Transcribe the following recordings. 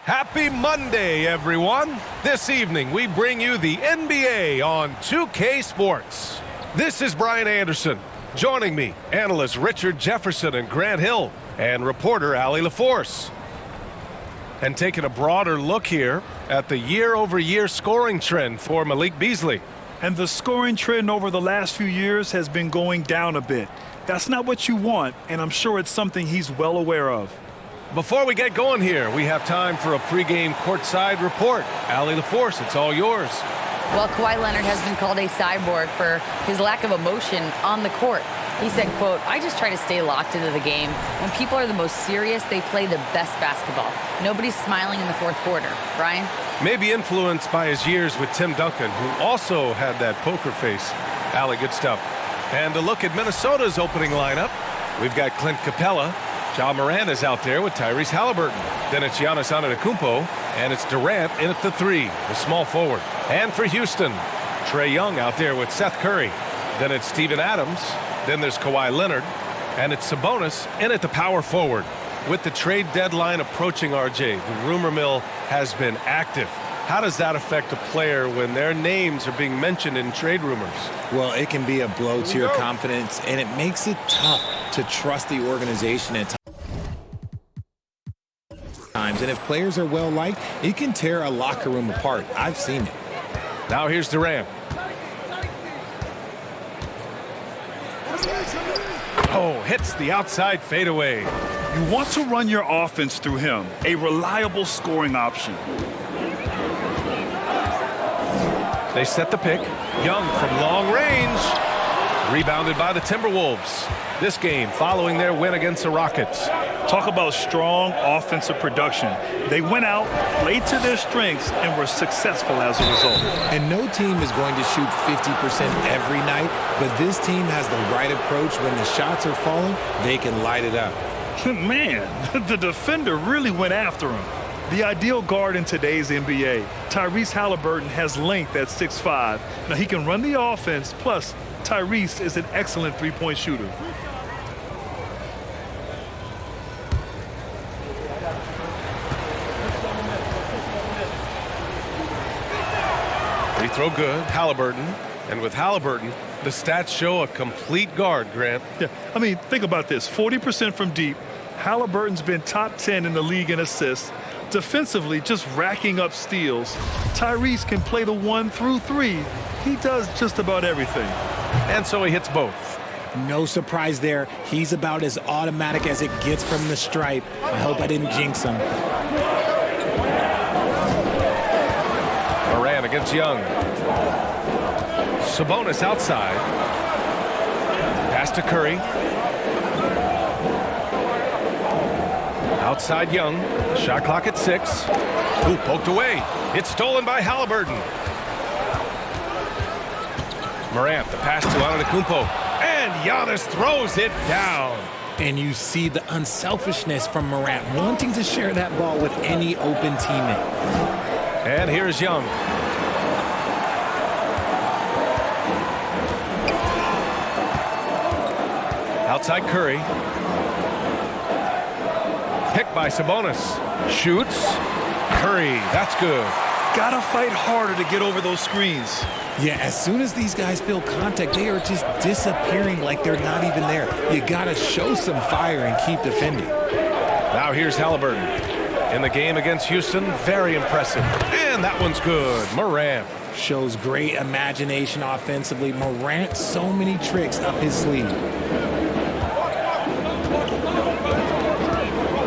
Happy Monday, everyone. This evening, we bring you the NBA on 2K Sports. This is Brian Anderson. Joining me, analysts Richard Jefferson and Grant Hill, and reporter Allie LaForce. And taking a broader look here at the year-over-year scoring trend for Malik Beasley. And the scoring trend over the last few years has been going down a bit. That's not what you want, and I'm sure it's something he's well aware of. Before we get going here, we have time for a pregame courtside report. Allie LaForce, it's all yours. Well, Kawhi Leonard has been called a cyborg for his lack of emotion on the court. He said, quote, "I just try to stay locked into the game. When people are the most serious, they play the best basketball. Nobody's smiling in the fourth quarter." Brian? Maybe influenced by his years with Tim Duncan, who also had that poker face. Allie, good stuff. And a look at Minnesota's opening lineup. We've got Clint Capella. Ja Morant is out there with Tyrese Halliburton. Then it's Giannis Antetokounmpo, and it's Durant in at the 3, the small forward. And for Houston, Trae Young out there with Seth Curry. Then it's Steven Adams. Then there's Kawhi Leonard. And it's Sabonis in at the power forward. With the trade deadline approaching, RJ, the rumor mill has been active. How does that affect a player when their names are being mentioned in trade rumors? Well, it can be a blow to your confidence, and it makes it tough to trust the organization at times. And if players are well-liked, it can tear a locker room apart. I've seen it. Now here's Durant. Oh, hits the outside fadeaway. You want to run your offense through him, a reliable scoring option. They set the pick. Young from long range. Rebounded by the Timberwolves. This game following their win against the Rockets. Talk about strong offensive production. They went out, played to their strengths, and were successful as a result. And no team is going to shoot 50% every night, but this team has the right approach. When the shots are falling, they can light it up. Man, the defender really went after him. The ideal guard in today's NBA, Tyrese Halliburton, has length at 6'5". Now he can run the offense, plus Tyrese is an excellent three-point shooter. Free throw good, Halliburton. And with Halliburton, the stats show a complete guard, Grant. Yeah, I mean, think about this. 40% from deep. Halliburton's been top 10 in the league in assists. Defensively, just racking up steals. Tyrese can play the 1 through 3. He does just about everything. And so he hits both. No surprise there. He's about as automatic as it gets from the stripe. I hope I didn't jinx him. Morant against Young. Sabonis outside. Pass to Curry. Outside Young. Shot clock at 6. Ooh, poked away. It's stolen by Halliburton. Morant, the pass to Antetokounmpo. And Giannis throws it down. And you see the unselfishness from Morant, wanting to share that ball with any open teammate. And here's Young. Outside Curry. Picked by Sabonis. Shoots. Curry, that's good. Gotta fight harder to get over those screens. Yeah, as soon as these guys feel contact, they are just disappearing like they're not even there. You gotta show some fire and keep defending. Now here's Halliburton. In the game against Houston, very impressive. And that one's good. Morant. Shows great imagination offensively. Morant, so many tricks up his sleeve.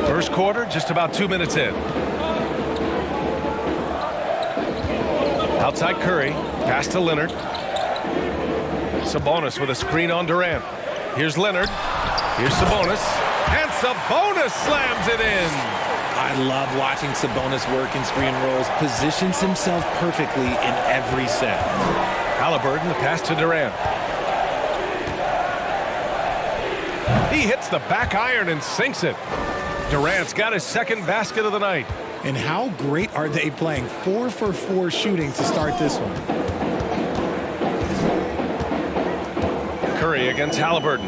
First quarter, just about 2 minutes in. Outside Curry, pass to Leonard. Sabonis with a screen on Durant. Here's Leonard. Here's Sabonis. And Sabonis slams it in. I love watching Sabonis work in screen rolls. Positions himself perfectly in every set. Halliburton, the pass to Durant. He hits the back iron and sinks it. Durant's got his second basket of the night. And how great are they playing? 4 for 4 shooting to start this one. Curry against Halliburton.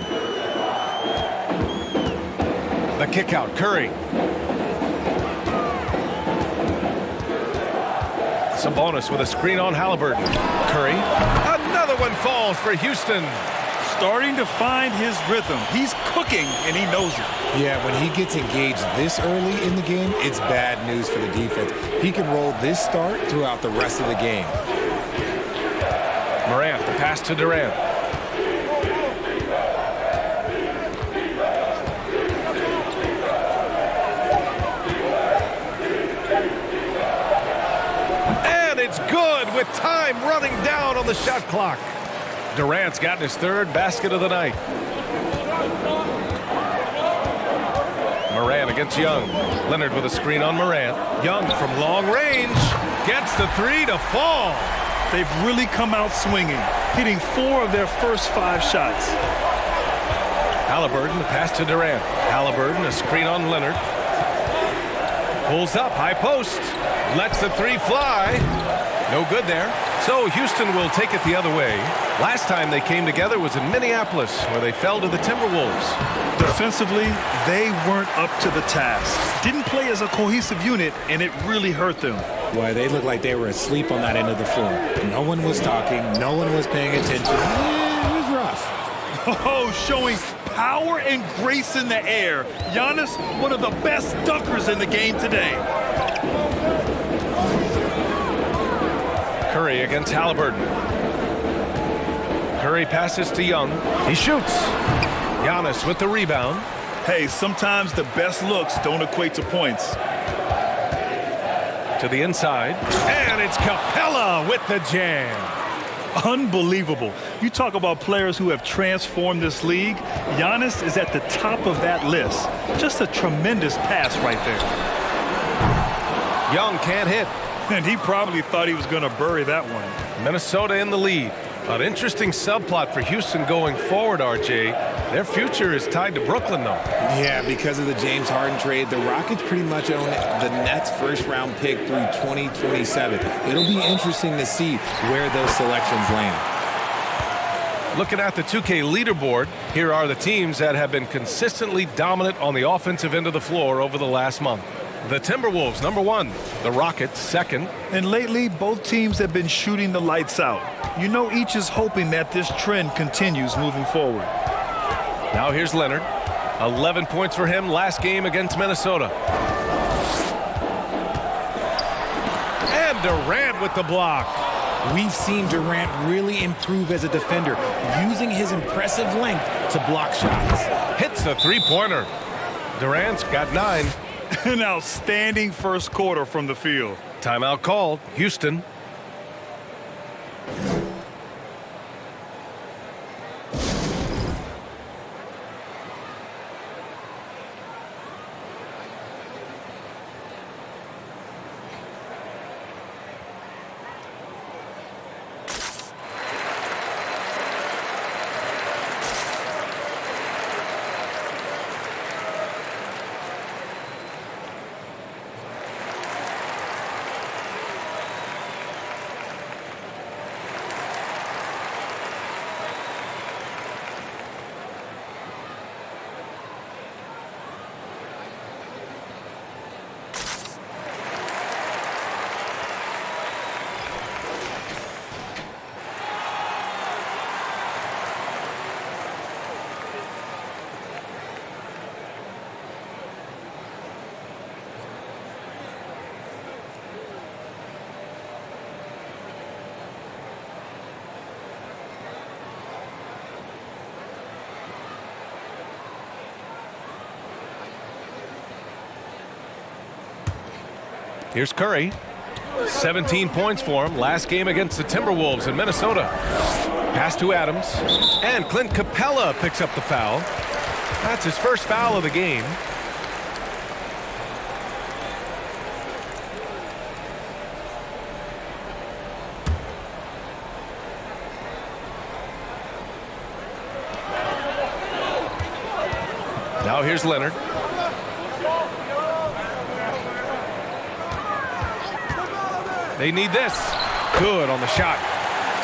The kick out, Curry. Sabonis with a screen on Halliburton. Curry. Another one falls for Houston. Starting to find his rhythm. He's cooking, and he knows it. Yeah, when he gets engaged this early in the game, it's bad news for the defense. He can roll this start throughout the rest of the game. Morant, the pass to Durant. And it's good with time running down on the shot clock. Durant's gotten his third basket of the night. Morant against Young. Leonard with a screen on Morant. Young from long range gets the three to fall. They've really come out swinging, hitting 4 of their first 5 shots. Halliburton, the pass to Durant. Halliburton, a screen on Leonard. Pulls up, high post. Lets the three fly. No good there. So Houston will take it the other way. Last time they came together was in Minneapolis, where they fell to the Timberwolves. Defensively, they weren't up to the task. Didn't play as a cohesive unit, and it really hurt them. Boy, they looked like they were asleep on that end of the floor. No one was talking. No one was paying attention. It was rough. Oh, showing power and grace in the air. Giannis, one of the best dunkers in the game today. Curry against Halliburton. Curry passes to Young. He shoots. Giannis with the rebound. Hey, sometimes the best looks don't equate to points. To the inside. And it's Capella with the jam. Unbelievable. You talk about players who have transformed this league. Giannis is at the top of that list. Just a tremendous pass right there. Young can't hit. And he probably thought he was going to bury that one. Minnesota in the lead. An interesting subplot for Houston going forward, RJ. Their future is tied to Brooklyn, though. Yeah, because of the James Harden trade, the Rockets pretty much own the Nets' first-round pick through 2027. It'll be interesting to see where those selections land. Looking at the 2K leaderboard, here are the teams that have been consistently dominant on the offensive end of the floor over the last month. The Timberwolves, number 1. The Rockets, second. And lately, both teams have been shooting the lights out. You know, each is hoping that this trend continues moving forward. Now here's Leonard. 11 points for him last game against Minnesota. And Durant with the block. We've seen Durant really improve as a defender, using his impressive length to block shots. Hits the three-pointer. Durant's got 9. An outstanding first quarter from the field. Timeout called. Houston. Here's Curry. 17 points for him last game against the Timberwolves in Minnesota. Pass to Adams. And Clint Capella picks up the foul. That's his first foul of the game. Now here's Leonard. They need this. Good on the shot.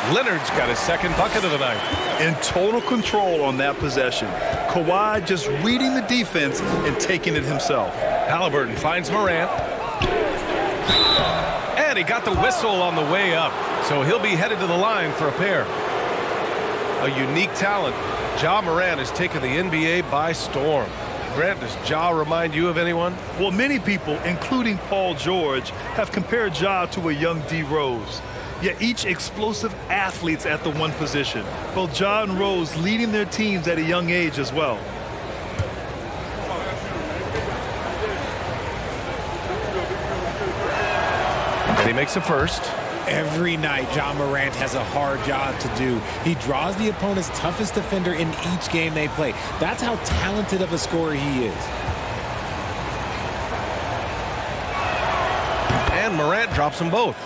Leonard's got his second bucket of the night. In total control on that possession. Kawhi just reading the defense and taking it himself. Halliburton finds Morant. And he got the whistle on the way up, so he'll be headed to the line for a pair. A unique talent. Ja Morant has taken the NBA by storm. Grant, does Ja remind you of anyone? Well, many people, including Paul George, have compared Ja to a young D. Rose. Yet each explosive athletes at the one position. Both Ja and Rose leading their teams at a young age as well. And he makes the first. Every night, Ja Morant has a hard job to do. He draws the opponent's toughest defender in each game they play. That's how talented of a scorer he is. And Morant drops them both.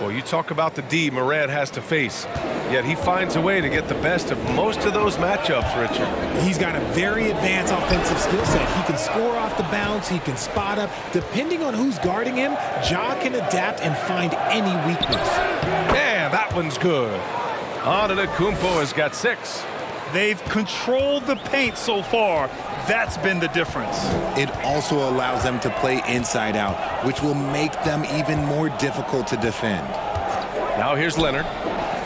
Well, you talk about the D Morant has to face. Yet he finds a way to get the best of most of those matchups, Richard. He's got a very advanced offensive skill set. He can score off the bounce. He can spot up. Depending on who's guarding him, Ja can adapt and find any weakness. Yeah, that one's good. Antetokounmpo has got 6. They've controlled the paint so far. That's been the difference. It also allows them to play inside out, which will make them even more difficult to defend. Now here's Leonard.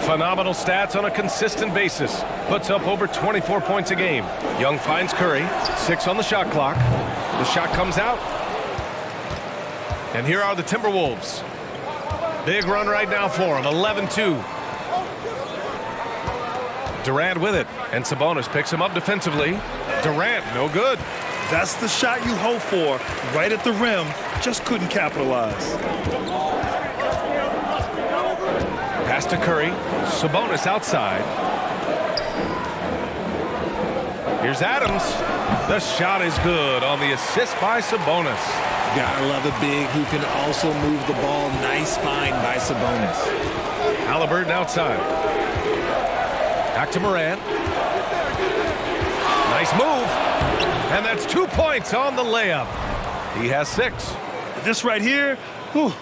Phenomenal stats on a consistent basis. Puts up over 24 points a game. Young finds Curry. 6 on the shot clock. The shot comes out. And here are the Timberwolves. Big run right now for them. 11-2. Durant with it. And Sabonis picks him up defensively. Durant, no good. That's the shot you hope for. Right at the rim. Just couldn't capitalize. Pass to Curry. Sabonis outside. Here's Adams. The shot is good on the assist by Sabonis. Gotta love a big who can also move the ball. Nice find by Sabonis. Halliburton outside. Back to Morant. Nice move. And that's 2 points on the layup. He has 6. This right here, whew,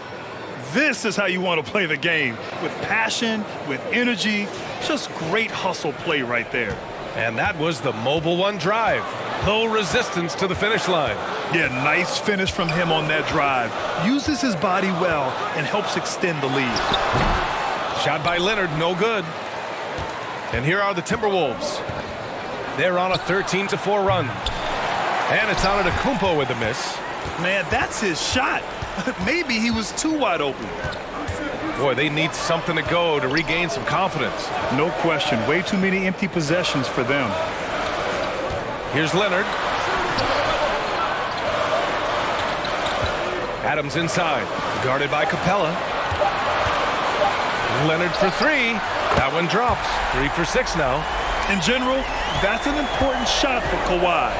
this is how you want to play the game. With passion, with energy, just great hustle play right there. And that was the mobile one drive. No resistance to the finish line. Yeah, nice finish from him on that drive. Uses his body well and helps extend the lead. Shot by Leonard, no good. And here are the Timberwolves. They're on a 13-4 run. And it's Antetokounmpo with the miss. Man, that's his shot. Maybe he was too wide open. Boy, they need something to go to regain some confidence. No question. Way too many empty possessions for them. Here's Leonard. Adams inside. Guarded by Capella. Leonard for 3. That one drops. 3 for 6 now. In general, that's an important shot for Kawhi.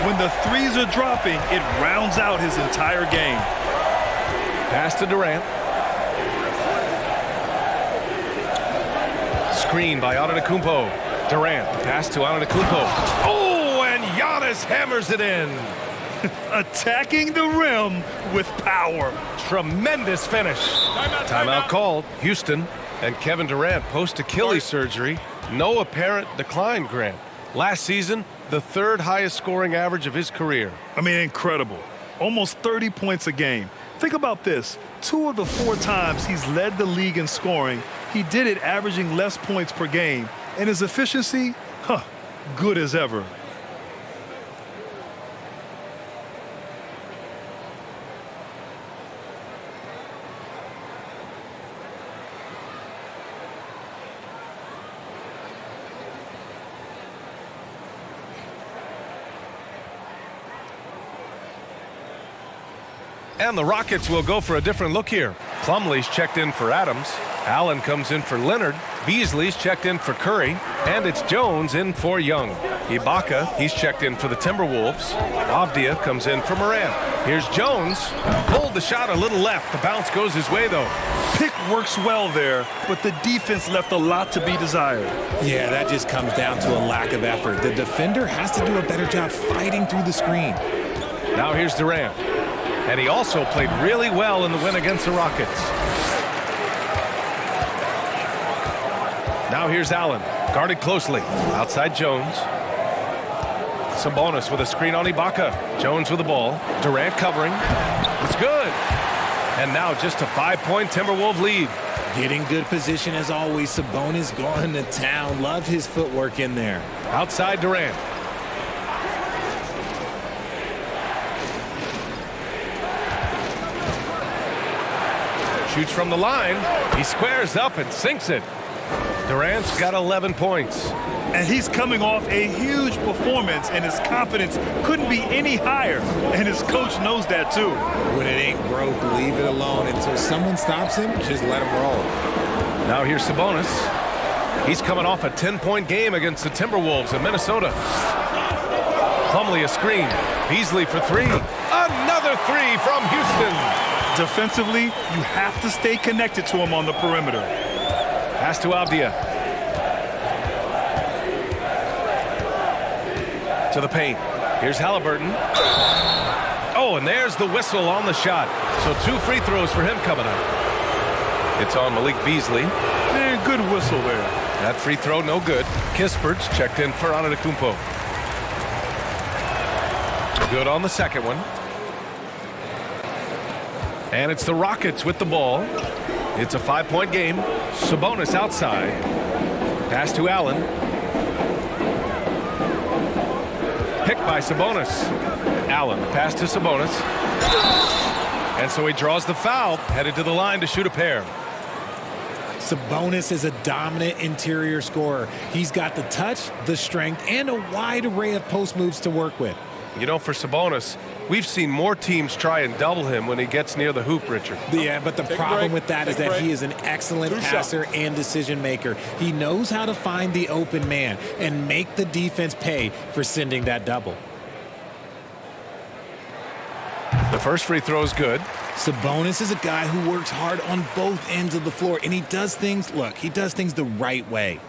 When the threes are dropping, it rounds out his entire game. Pass to Durant. Screen by Antetokounmpo. Durant, the pass to Antetokounmpo. Oh, and Giannis hammers it in. Attacking the rim with power. Tremendous finish. Timeout called. Houston and Kevin Durant post Achilles surgery. No apparent decline, Grant. Last season, the 3rd highest scoring average of his career. I mean, incredible. Almost 30 points a game. Think about this. 2 of the 4 times he's led the league in scoring, he did it averaging less points per game. And his efficiency, good as ever. And the Rockets will go for a different look here. Plumlee's checked in for Adams. Allen comes in for Leonard. Beasley's checked in for Curry. And it's Jones in for Young. Ibaka, he's checked in for the Timberwolves. Avdia comes in for Morant. Here's Jones. Pulled the shot a little left. The bounce goes his way, though. Pick works well there, but the defense left a lot to be desired. Yeah, that just comes down to a lack of effort. The defender has to do a better job fighting through the screen. Now here's Durant. And he also played really well in the win against the Rockets. Now here's Allen, guarded closely. Outside Jones. Sabonis with a screen on Ibaka. Jones with the ball. Durant covering. It's good. And now just a 5-point Timberwolves lead. Getting good position as always. Sabonis going to town. Love his footwork in there. Outside Durant. Shoots from the line. He squares up and sinks it. Durant's got 11 points. And he's coming off a huge performance, and his confidence couldn't be any higher. And his coach knows that too. When it ain't broke, leave it alone. Until someone stops him, just let him roll. Now here's Sabonis. He's coming off a 10-point game against the Timberwolves in Minnesota. Plumlee a screen. Beasley for three. Another three from Houston. Defensively, you have to stay connected to him on the perimeter. Pass to Avdia. To the paint. Here's Halliburton. Oh, and there's the whistle on the shot. So 2 free throws for him coming up. It's on Malik Beasley. And good whistle there. That free throw no good. Kispert's checked in for Antetokounmpo. Good on the second one. And it's the Rockets with the ball. It's a 5-point game. Sabonis outside. Pass to Allen. Picked by Sabonis. Allen, pass to Sabonis. And so he draws the foul, headed to the line to shoot a pair. Sabonis is a dominant interior scorer. He's got the touch, the strength, and a wide array of post moves to work with. You know, for Sabonis, we've seen more teams try and double him when he gets near the hoop, Richard. Yeah, but the problem with that is that he is an excellent passer and decision maker. He knows how to find the open man and make the defense pay for sending that double. The first free throw is good. Sabonis is a guy who works hard on both ends of the floor, and he does things, look, he does things the right way.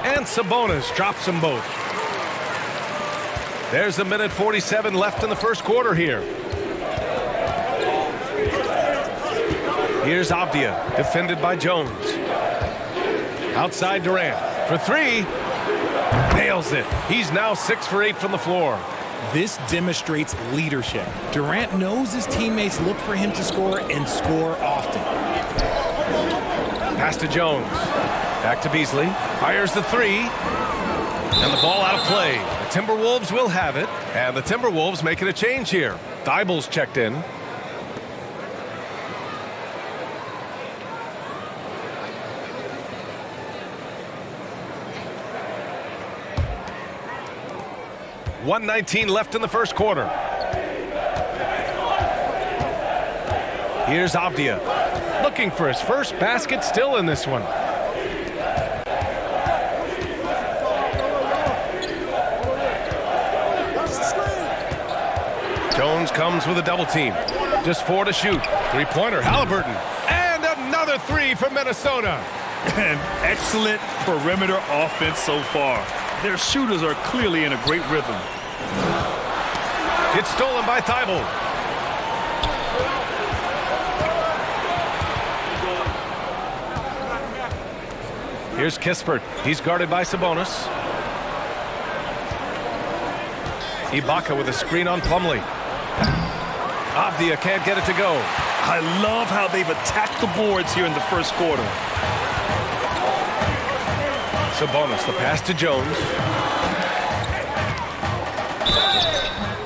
And Sabonis drops them both. There's a minute 47 left in the first quarter here. Here's Avdia, defended by Jones. Outside Durant for three. Nails it. He's now 6 for 8 from the floor. This demonstrates leadership. Durant knows his teammates look for him to score and score often. Pass to Jones. Back to Beasley. Fires the three. And the ball out of play. The Timberwolves will have it. And the Timberwolves making a change here. Thibault's checked in. .119 left in the first quarter. Here's Avdia. Looking for his first basket still in this one. Jones comes with a double team. Just 4 to shoot. Three-pointer, Halliburton. And another three from Minnesota. An excellent perimeter offense so far. Their shooters are clearly in a great rhythm. It's stolen by Thibault. Here's Kispert. He's guarded by Sabonis. Ibaka with a screen on Plumlee. Avdia can't get it to go. I love how they've attacked the boards here in the first quarter. Sabonis, the pass to Jones.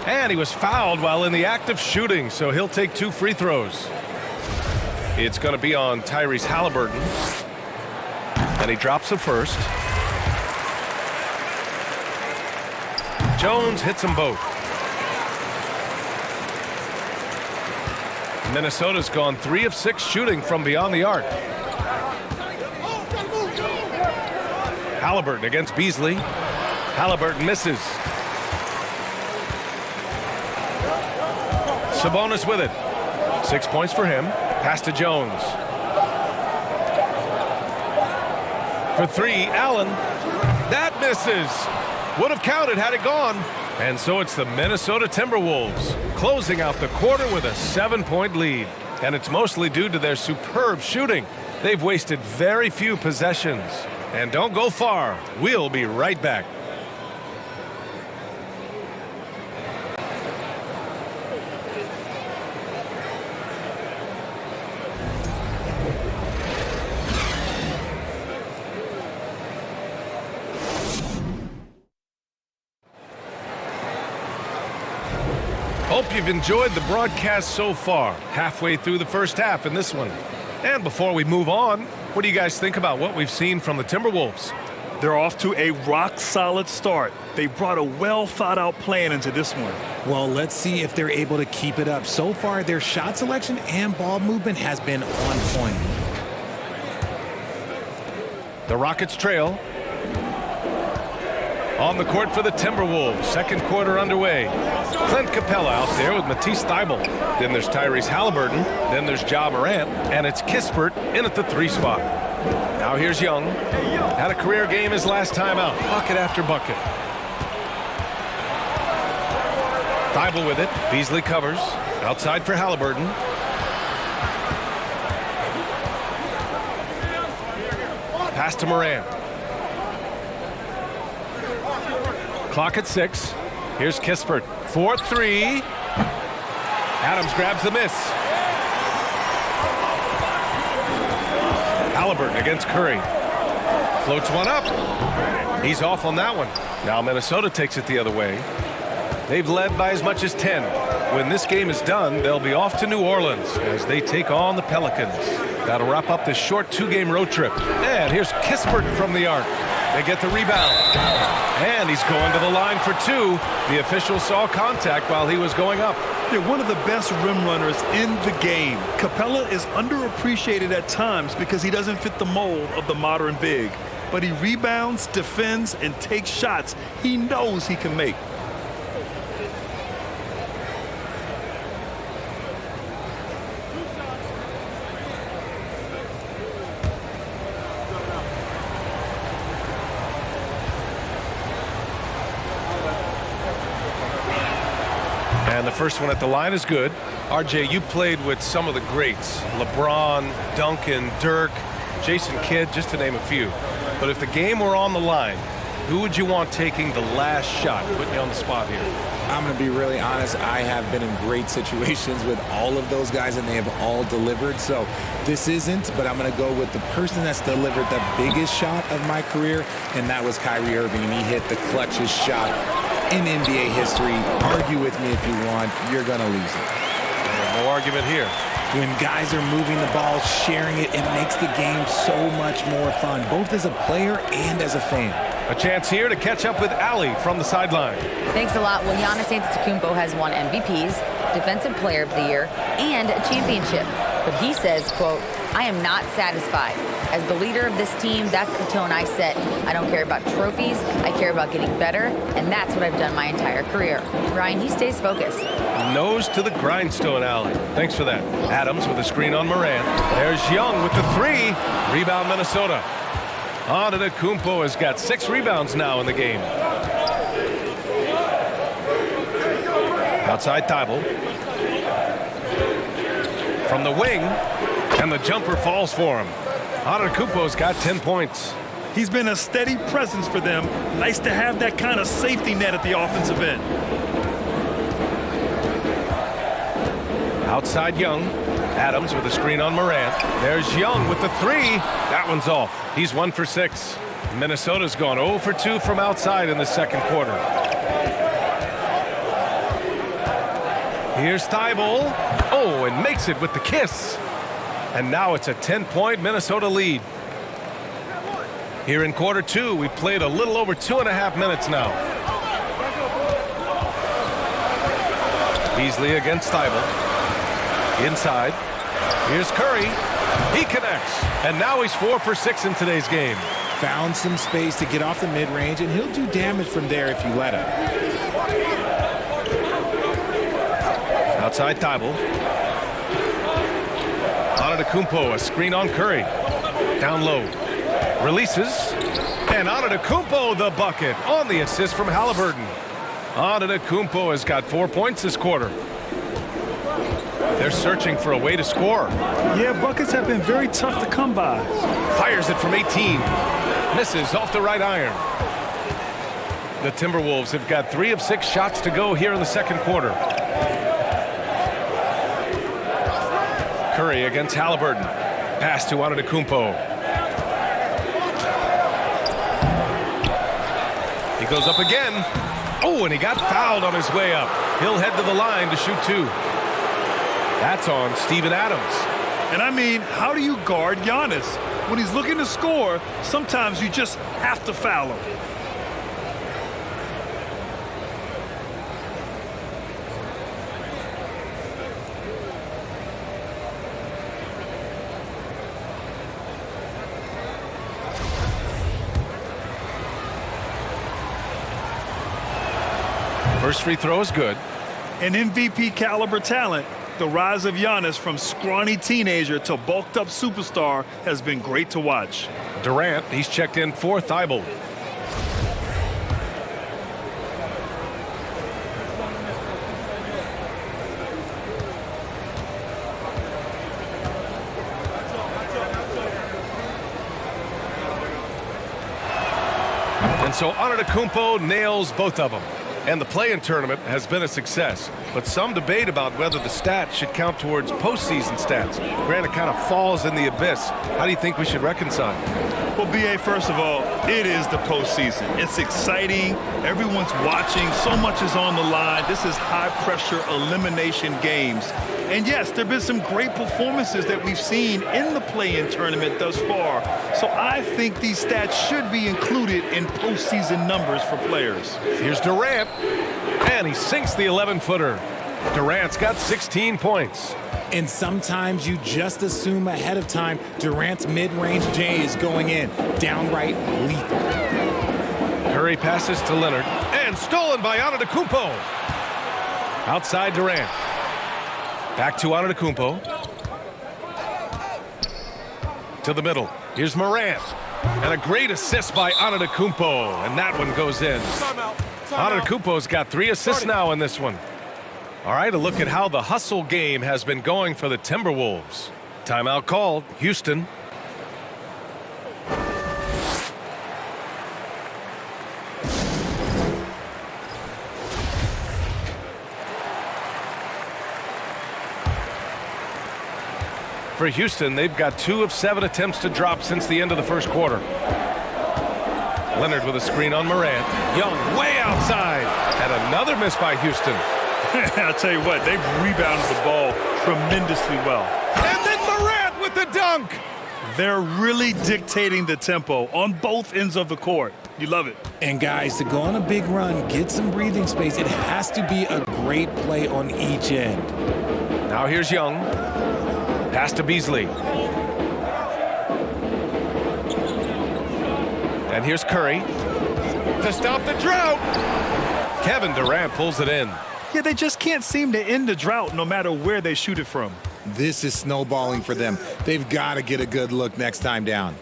And he was fouled while in the act of shooting, so he'll take 2 free throws. It's going to be on Tyrese Halliburton. And he drops the first. Jones hits them both. Minnesota's gone 3 of 6 shooting from beyond the arc. Halliburton against Beasley. Halliburton misses. Sabonis with it. 6 points for him. Pass to Jones. For three, Allen. That misses. Would have counted had it gone. And so it's the Minnesota Timberwolves closing out the quarter with a 7-point lead. And it's mostly due to their superb shooting. They've wasted very few possessions. And don't go far. We'll be right back. Hope you've enjoyed the broadcast so far. Halfway through the first half in this one. And before we move on, what do you guys think about what we've seen from the Timberwolves? They're off to a rock-solid start. They brought a well-thought-out plan into this one. Well, let's see if they're able to keep it up. So far, their shot selection and ball movement has been on point. The Rockets trail. On the court for the Timberwolves. Second quarter underway. Clint Capella out there with Matisse Thybulle. Then there's Tyrese Halliburton. Then there's Ja Morant. And it's Kispert in at the 3 spot. Now here's Young. Had a career game his last time out. Bucket after bucket. Thybulle with it. Beasley covers. Outside for Halliburton. Pass to Morant. Clock at 6. Here's Kispert. 4-3. Adams grabs the miss. Halliburton against Curry. Floats one up. He's off on that one. Now Minnesota takes it the other way. They've led by as much as 10. When this game is done, they'll be off to New Orleans as they take on the Pelicans. That'll wrap up this short 2-game road trip. And here's Kispert from the arc. They get the rebound. And he's going to the line for 2. The official saw contact while he was going up. They're one of the best rim runners in the game. Capella is underappreciated at times because he doesn't fit the mold of the modern big. But he rebounds, defends, and takes shots he knows he can make. And the first one at the line is good. RJ, you played with some of the greats. LeBron, Duncan, Dirk, Jason Kidd, just to name a few. But if the game were on the line, who would you want taking the last shot? Putting you on the spot here. I'm going to be really honest. I have been in great situations with all of those guys, and they have all delivered. So this isn't, but I'm going to go with the person that's delivered the biggest shot of my career, and that was Kyrie Irving. He hit the clutchest shot in NBA history. Argue with me if you want. You're going to lose it. No argument here. When guys are moving the ball, sharing it, it makes the game so much more fun, both as a player and as a fan. A chance here to catch up with Allie from the sideline. Thanks a lot. Well, Giannis Antetokounmpo has won MVPs, Defensive Player of the Year, and a championship. But he says, quote, I am not satisfied. As the leader of this team, that's the tone I set. I don't care about trophies. I care about getting better, and that's what I've done my entire career. Ryan, he stays focused. Nose to the grindstone, Allie. Thanks for that. Adams with a screen on Morant. There's Young with the 3. Rebound, Minnesota. Antetokounmpo has got 6 rebounds now in the game. Outside Thybulle. From the wing, and the jumper falls for him. Antetokounmpo's got 10 points. He's been a steady presence for them. Nice to have that kind of safety net at the offensive end. Outside Young. Adams with a screen on Morant. There's Young with the 3. That one's off. He's 1 for 6. Minnesota's gone 0 for 2 from outside in the second quarter. Here's Thybulle. Oh, and makes it with the kiss. And now it's a 10-point Minnesota lead. Here in quarter 2, we've played a little over 2.5 minutes now. Beasley against Thybulle. Inside. Here's Curry. He connects. And now he's 4 for 6 in today's game. Found some space to get off the mid-range, and he'll do damage from there if you let him. Outside Thybulle. Antetokounmpo, a screen on Curry. Down low. Releases. And Antetokounmpo the bucket on the assist from Halliburton. Antetokounmpo has got 4 points this quarter. They're searching for a way to score. Yeah, buckets have been very tough to come by. Fires it from 18. Misses off the right iron. The Timberwolves have got 3 of 6 shots to go here in the second quarter. Curry against Halliburton. Pass to Antetokounmpo. He goes up again. Oh, and he got fouled on his way up. He'll head to the line to shoot 2. That's on Steven Adams. And I mean, how do you guard Giannis? When he's looking to score, sometimes you just have to foul him. First free throw is good. An MVP caliber talent. The rise of Giannis from scrawny teenager to bulked up superstar has been great to watch. Durant, he's checked in for Thibault. And so Antetokounmpo nails both of them. And the play-in tournament has been a success, but some debate about whether the stats should count towards postseason stats. Grant, it kind of falls in the abyss. How do you think we should reconcile? Well, B.A., first of all, it is the postseason. It's exciting. Everyone's watching. So much is on the line. This is high-pressure elimination games. And yes, there have been some great performances that we've seen in the play-in tournament thus far. So I think these stats should be included in postseason numbers for players. Here's Durant, and he sinks the 11-footer. Durant's got 16 points. And sometimes you just assume ahead of time Durant's mid-range J is going in. Downright lethal. Curry passes to Leonard, and stolen by Antetokounmpo. Outside Durant. Back to Antetokounmpo. To the middle. Here's Morant. And a great assist by Antetokounmpo. And that one goes in. Antetokounmpo's got 3 assists now in this one. All right, a look at how the hustle game has been going for the Timberwolves. Timeout called. Houston. For Houston, they've got 2 of 7 attempts to drop since the end of the first quarter. Leonard with a screen on Morant. Young way outside. And another miss by Houston. I'll tell you what, they've rebounded the ball tremendously well. And then Morant with the dunk. They're really dictating the tempo on both ends of the court. You love it. And guys, to go on a big run, get some breathing space, it has to be a great play on each end. Now here's Young. Pass to Beasley. And here's Curry to stop the drought. Kevin Durant pulls it in. Yeah, they just can't seem to end the drought no matter where they shoot it from. This is snowballing for them. They've got to get a good look next time down.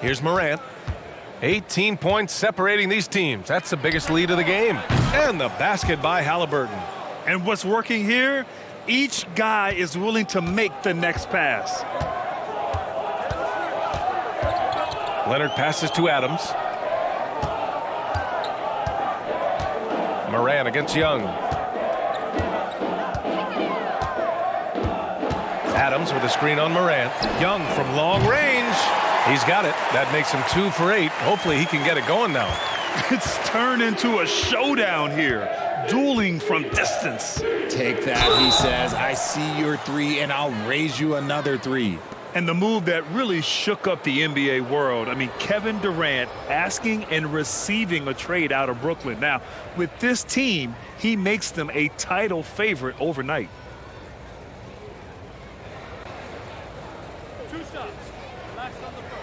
Here's Morant. 18 points separating these teams. That's the biggest lead of the game. And the basket by Halliburton. And what's working here? Each guy is willing to make the next pass. Leonard passes to Adams. Morant against Young. Adams with a screen on Morant. Young from long range. He's got it. That makes him 2 for 8. Hopefully he can get it going now. It's turned into a showdown here. Dueling from distance. Take that, he says. I see your 3, and I'll raise you another 3. And the move that really shook up the NBA world. I mean, Kevin Durant asking and receiving a trade out of Brooklyn. Now, with this team, he makes them a title favorite overnight. 2 shots. Relax on the first.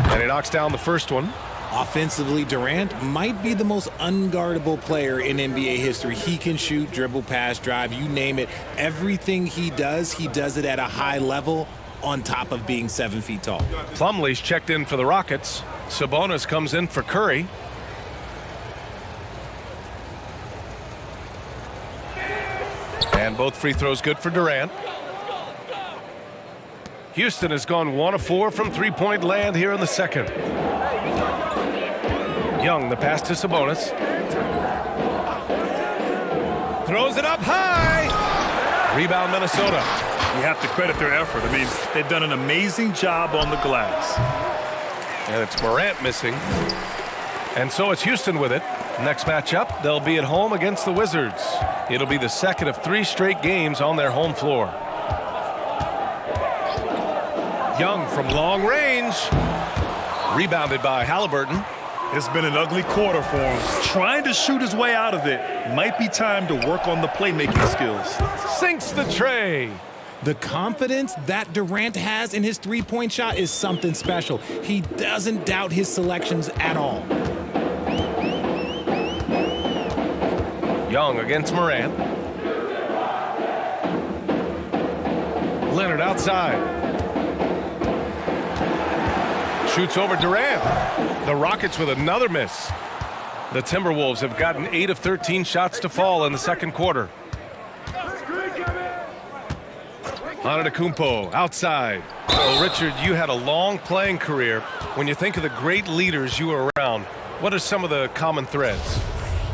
And he knocks down the first one. Offensively, Durant might be the most unguardable player in NBA history. He can shoot, dribble, pass, drive, you name it. Everything he does it at a high level on top of being 7 feet tall. Plumlee's checked in for the Rockets. Sabonis comes in for Curry. And both free throws good for Durant. Houston has gone 1 of 4 from three-point land here in the second. Young, the pass to Sabonis. Throws it up high. Rebound, Minnesota. You have to credit their effort. I mean, they've done an amazing job on the glass. And it's Morant missing. And so it's Houston with it. Next matchup, they'll be at home against the Wizards. It'll be the second of 3 straight games on their home floor. Young from long range. Rebounded by Halliburton. It's been an ugly quarter for him. Trying to shoot his way out of it. Might be time to work on the playmaking skills. Sinks the tray. The confidence that Durant has in his three-point shot is something special. He doesn't doubt his selections at all. Young against Morant. Leonard outside. Shoots over Durant. The Rockets with another miss. The Timberwolves have gotten 8 of 13 shots to fall in the second quarter. Antetokounmpo outside. Well, Richard, you had a long playing career. When you think of the great leaders you were around, what are some of the common threads?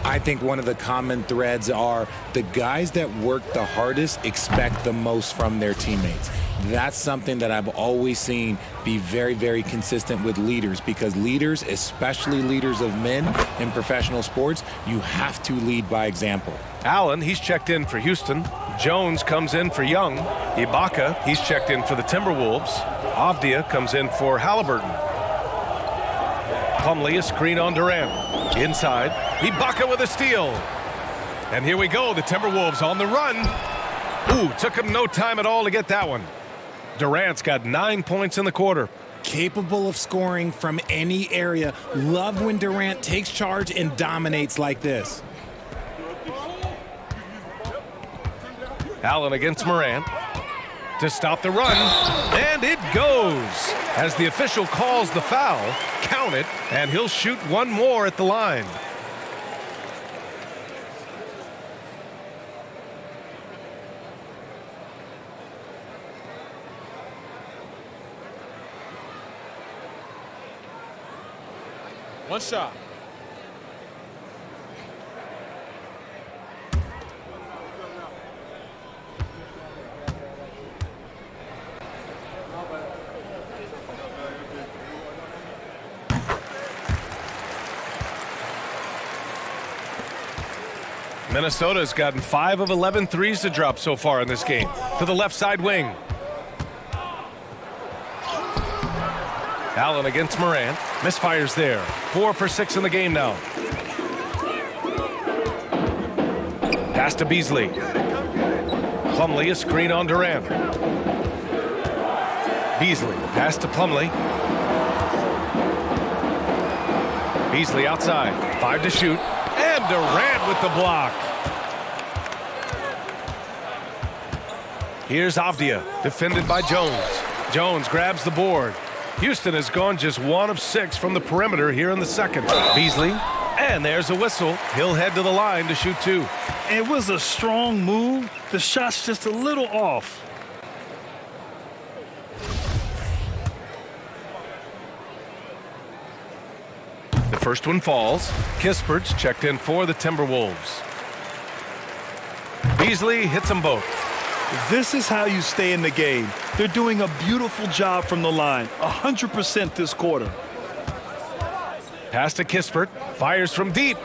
I think one of the common threads are the guys that work the hardest expect the most from their teammates. That's something that I've always seen be very, very consistent with leaders, because leaders, especially leaders of men in professional sports, you have to lead by example. Allen, he's checked in for Houston. Jones comes in for Young. Ibaka, he's checked in for the Timberwolves. Avdia comes in for Halliburton. Plumlee, a screen on Durant. Inside, Ibaka with a steal. And here we go, the Timberwolves on the run. Ooh, took him no time at all to get that one. Durant's got 9 points in the quarter. Capable of scoring from any area. Love when Durant takes charge and dominates like this. Allen against Morant to stop the run, and it goes. As the official calls the foul, count it, and he'll shoot one more at the line. One shot. Minnesota has gotten 5 of 11 threes to drop so far in this game. To the left side wing. Allen against Morant. Misfires there. 4 for 6 in the game now. Pass to Beasley. Plumlee, a screen on Durant. Beasley, pass to Plumlee. Beasley outside. 5 to shoot. And Durant with the block. Here's Avdia, defended by Jones. Jones grabs the board. Houston has gone just 1 of 6 from the perimeter here in the second. Beasley, and there's a whistle. He'll head to the line to shoot 2. It was a strong move. The shot's just a little off. The first one falls. Kispert's checked in for the Timberwolves. Beasley hits them both. This is how you stay in the game. They're doing a beautiful job from the line. 100% this quarter. Pass to Kispert. Fires from deep.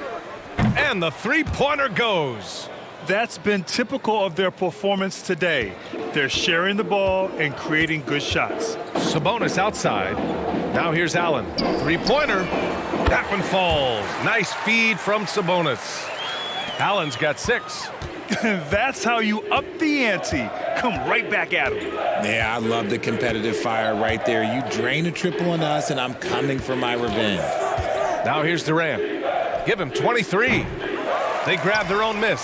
And the three-pointer goes. That's been typical of their performance today. They're sharing the ball and creating good shots. Sabonis outside. Now here's Allen. Three-pointer. That one falls. Nice feed from Sabonis. Allen's got 6. That's how you up the ante. Come right back at him. Yeah, I love the competitive fire right there. You drain a triple on us, and I'm coming for my revenge. Now here's Durant. Give him 23. They grab their own miss.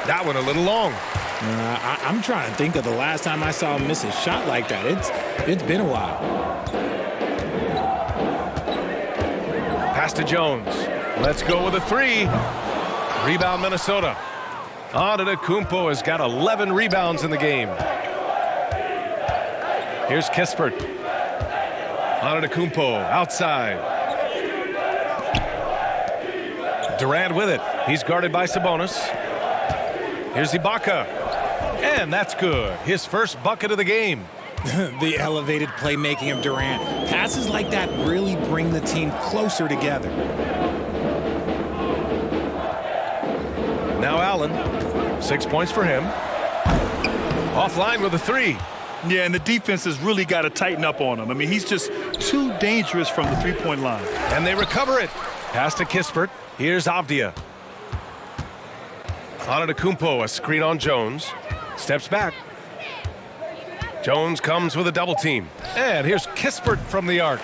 That one a little long. I'm trying to think of the last time I saw him miss a shot like that. It's been a while. Pass to Jones. Let's go with a 3. Rebound Minnesota. Antetokounmpo has got 11 rebounds in the game. Here's Kispert. Antetokounmpo outside. Durant with it. He's guarded by Sabonis. Here's Ibaka. And that's good. His first bucket of the game. The elevated playmaking of Durant. Passes like that really bring the team closer together. Now Allen. 6 points for him. Offline with a 3. Yeah, and the defense has really got to tighten up on him. I mean, he's just too dangerous from the three-point line. And they recover it. Pass to Kispert. Here's Avdia. Antetokounmpo, a screen on Jones. Steps back. Jones comes with a double team. And here's Kispert from the arc.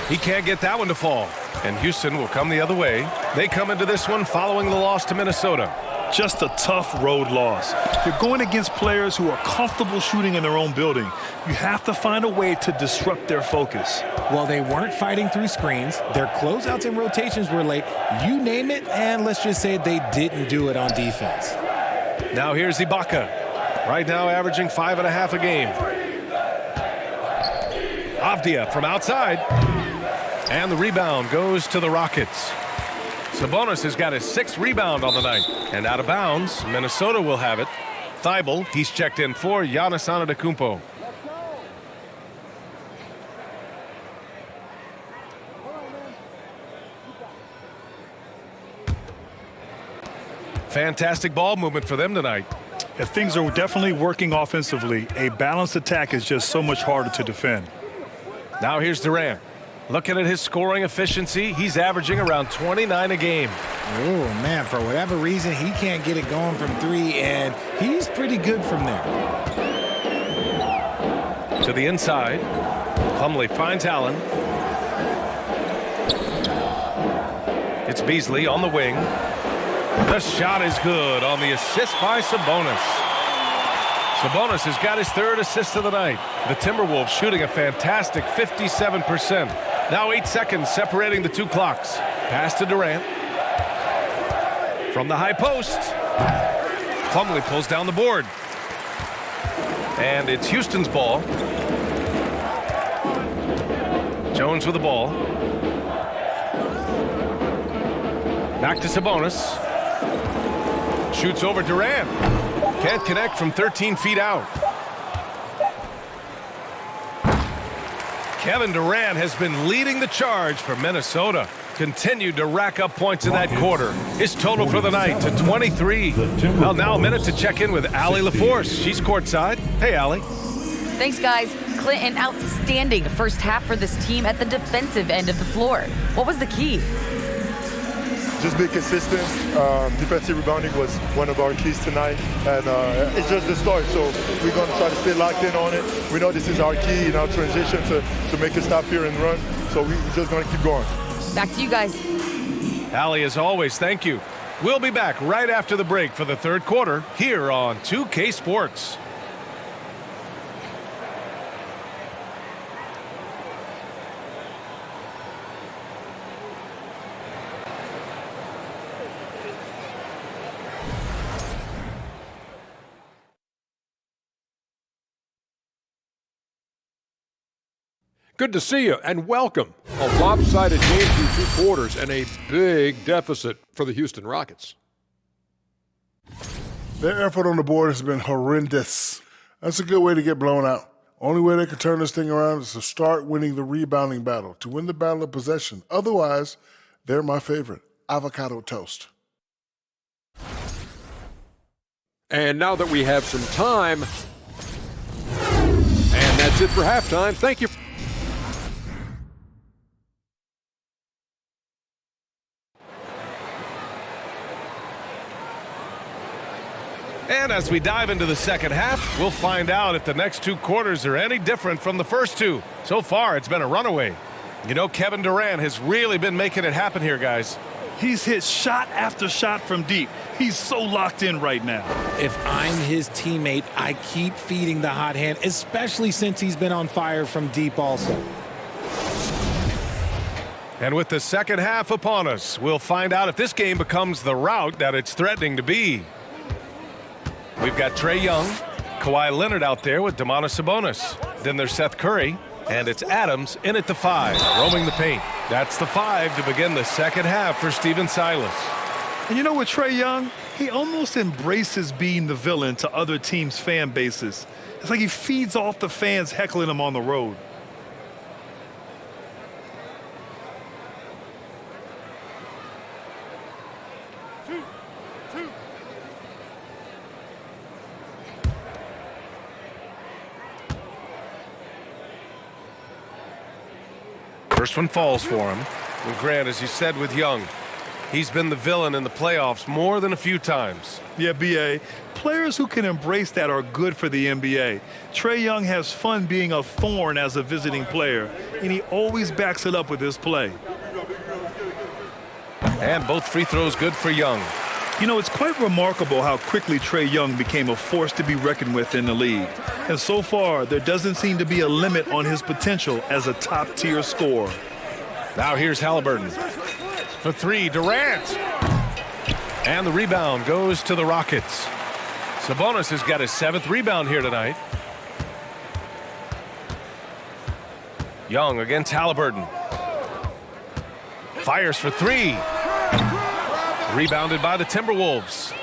He can't get that one to fall. And Houston will come the other way. They come into this one following the loss to Minnesota. Just a tough road loss. You're going against players who are comfortable shooting in their own building. You have to find a way to disrupt their focus. Well, they weren't fighting through screens. Their closeouts and rotations were late. You name it, and let's just say they didn't do it on defense. Now here's Ibaka. Right now averaging 5.5 a game. Avdia from outside. And the rebound goes to the Rockets. Sabonis has got his 6th rebound on the night. And out of bounds, Minnesota will have it. Thibault, he's checked in for Giannis Antetokounmpo. Fantastic ball movement for them tonight. If things are definitely working offensively, a balanced attack is just so much harder to defend. Now here's Durant. Looking at his scoring efficiency, he's averaging around 29 a game. Oh, man, for whatever reason, he can't get it going from 3, and he's pretty good from there. To the inside. Plumlee finds Allen. It's Beasley on the wing. The shot is good on the assist by Sabonis. Sabonis has got his 3rd assist of the night. The Timberwolves shooting a fantastic 57%. Now 8 seconds separating the 2 clocks. Pass to Durant. From the high post. Plumlee pulls down the board. And it's Houston's ball. Jones with the ball. Back to Sabonis. Shoots over Durant. Can't connect from 13 feet out. Kevin Durant has been leading the charge for Minnesota. Continued to rack up points in that quarter. His total for the night to 23. Well, now a minute to check in with Allie LaForce. She's courtside. Hey, Allie. Thanks, guys. Clint, an outstanding first half for this team at the defensive end of the floor. What was the key? Just be consistent. Defensive rebounding was one of our keys tonight, and it's just the start. So we're going to try to stay locked in on it. We know this is our key in our transition to make a stop here and run. So we're just going to keep going. Back to you guys. Allie, as always, thank you. We'll be back right after the break for the 3rd quarter here on 2K Sports. Good to see you, and welcome. A lopsided game through 2 quarters and a big deficit for the Houston Rockets. Their effort on the board has been horrendous. That's a good way to get blown out. Only way they can turn this thing around is to start winning the rebounding battle, to win the battle of possession. Otherwise, they're my favorite, avocado toast. And now that we have some time, and that's it for halftime. Thank you. And as we dive into the second half, we'll find out if the next 2 quarters are any different from the first 2. So far, it's been a runaway. You know, Kevin Durant has really been making it happen here, guys. He's hit shot after shot from deep. He's so locked in right now. If I'm his teammate, I keep feeding the hot hand, especially since he's been on fire from deep also. And with the second half upon us, we'll find out if this game becomes the rout that it's threatening to be. We've got Trae Young, Kawhi Leonard out there with Domantas Sabonis. Then there's Seth Curry, and it's Adams in at the 5, roaming the paint. That's the 5 to begin the second half for Stephen Silas. And you know, with Trae Young, he almost embraces being the villain to other teams' fan bases. It's like he feeds off the fans heckling him on the road. First one falls for him. And Grant, as you said with Young, he's been the villain in the playoffs more than a few times. Yeah, B.A., players who can embrace that are good for the NBA. Trae Young has fun being a thorn as a visiting player, and he always backs it up with his play. And both free throws good for Young. You know, it's quite remarkable how quickly Trae Young became a force to be reckoned with in the league. And so far, there doesn't seem to be a limit on his potential as a top-tier scorer. Now here's Halliburton. For 3, Durant. And the rebound goes to the Rockets. Sabonis has got his 7th rebound here tonight. Young against Halliburton. Fires for 3. Rebounded by the Timberwolves.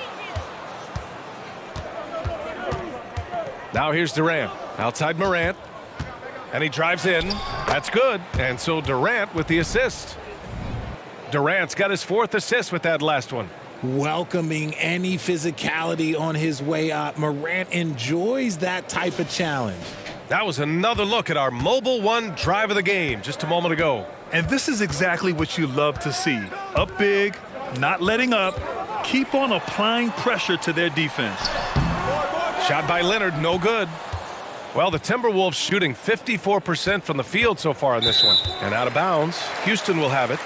Now here's Durant. Outside Morant. And he drives in. That's good. And so Durant with the assist. Durant's got his 4th assist with that last one. Welcoming any physicality on his way up. Morant enjoys that type of challenge. That was another look at our Mobile One drive of the game just a moment ago. And this is exactly what you love to see. Up big, not letting up, keep on applying pressure to their defense. Shot by Leonard, no good. Well, the Timberwolves shooting 54% from the field so far in this one. And out of bounds, Houston will have it.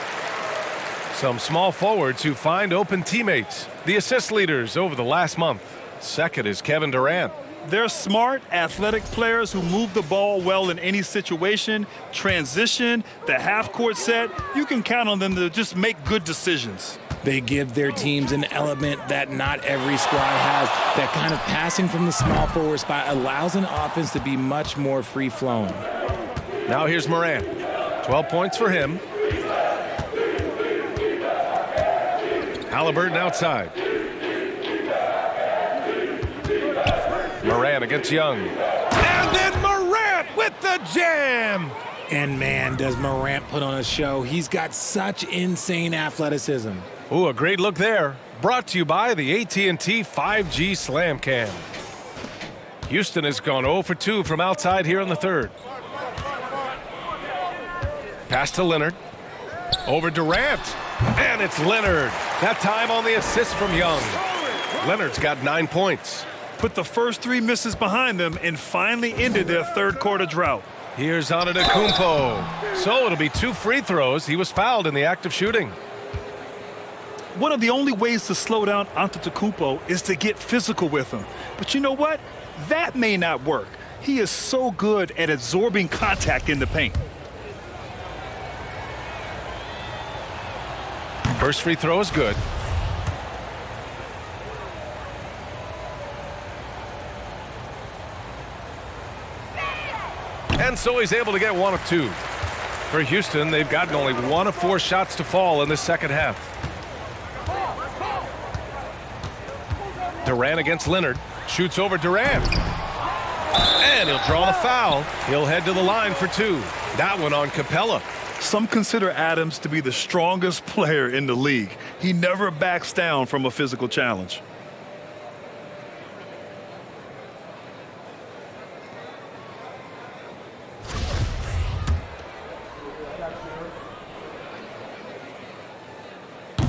Some small forwards who find open teammates. The assist leaders over the last month. Second is Kevin Durant. They're smart, athletic players who move the ball well in any situation, transition, the half-court set. You can count on them to just make good decisions. They give their teams an element that not every squad has. That kind of passing from the small forward spot allows an offense to be much more free-flowing. Now here's Morant. 12 points for him. Halliburton outside. Morant against Young. And then Morant with the jam. And man, does Morant put on a show. He's got such insane athleticism. Ooh, a great look there. Brought to you by the AT&T 5G Slam Cam. Houston has gone 0 for 2 from outside here in the 3rd. Pass to Leonard. Over Durant. And it's Leonard. That time on the assist from Young. Leonard's got 9 points. Put the first 3 misses behind them and finally ended their 3rd quarter drought. Here's Antetokounmpo. So it'll be 2 free throws. He was fouled in the act of shooting. One of the only ways to slow down Antetokounmpo is to get physical with him. But you know what? That may not work. He is so good at absorbing contact in the paint. First free throw is good. And so he's able to get 1 of 2. For Houston, they've gotten only 1 of 4 shots to fall in the second half. Durant against Leonard. Shoots over Durant. And he'll draw the foul. He'll head to the line for 2. That one on Capella. Some consider Adams to be the strongest player in the league. He never backs down from a physical challenge.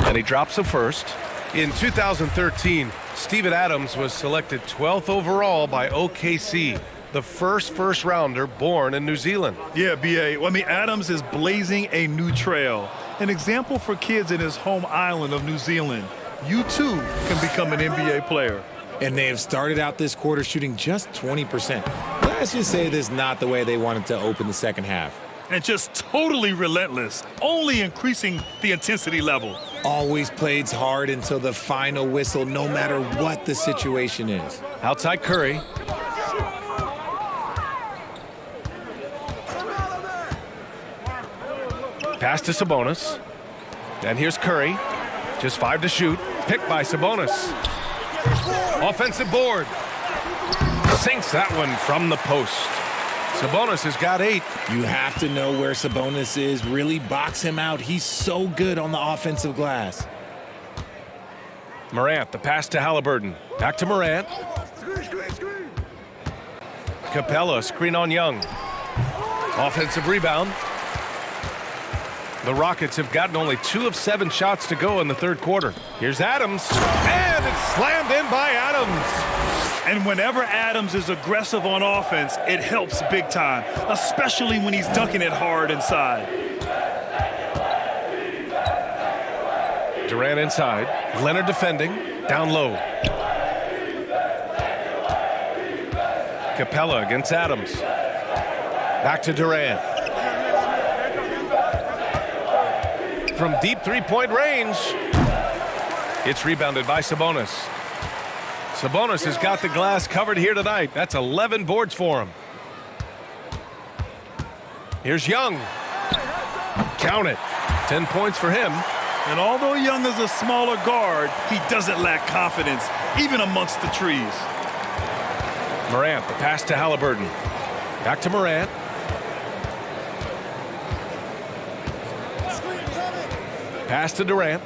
And he drops the first. In 2013, Steven Adams was selected 12th overall by OKC. the first rounder born in New Zealand. Yeah, B.A. Well, I mean, Adams is blazing a new trail. An example for kids in his home island of New Zealand. You, too, can become an NBA player. And they have started out this quarter shooting just 20%. Let's just say this is not the way they wanted to open the second half. And just totally relentless, only increasing the intensity level. Always plays hard until the final whistle, no matter what the situation is. Outside Curry. Pass to Sabonis. And here's Curry. Just 5 to shoot. Picked by Sabonis. Offensive board. Sinks that one from the post. Sabonis has got 8. You have to know where Sabonis is. Really box him out. He's so good on the offensive glass. Morant, the pass to Halliburton. Back to Morant. Capella, screen on Young. Offensive rebound. The Rockets have gotten only 2 of 7 shots to go in the third quarter. Here's Adams, and it's slammed in by Adams. And whenever Adams is aggressive on offense, it helps big time, especially when he's dunking it hard inside. Durant inside. Leonard defending. Down low. Capella against Adams. Back to Durant. From deep three-point range. It's rebounded by Sabonis. Sabonis has got the glass covered here tonight. That's 11 boards for him. Here's Young. Count it. 10 points for him. And although Young is a smaller guard, he doesn't lack confidence, even amongst the trees. Morant, the pass to Halliburton. Back to Morant. Pass to Durant.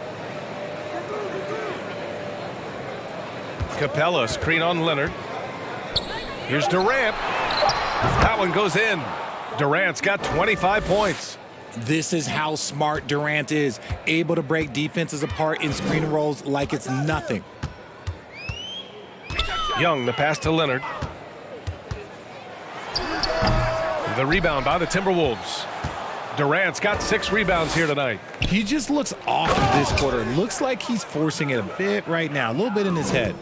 Capella, screen on Leonard. Here's Durant. That one goes in. Durant's got 25 points. This is how smart Durant is, able to break defenses apart in screen and rolls like it's nothing. Young, the pass to Leonard. The rebound by the Timberwolves. Durant's got 6 rebounds here tonight. He just looks off this quarter. Looks like he's forcing it a bit right now, a little bit in his head.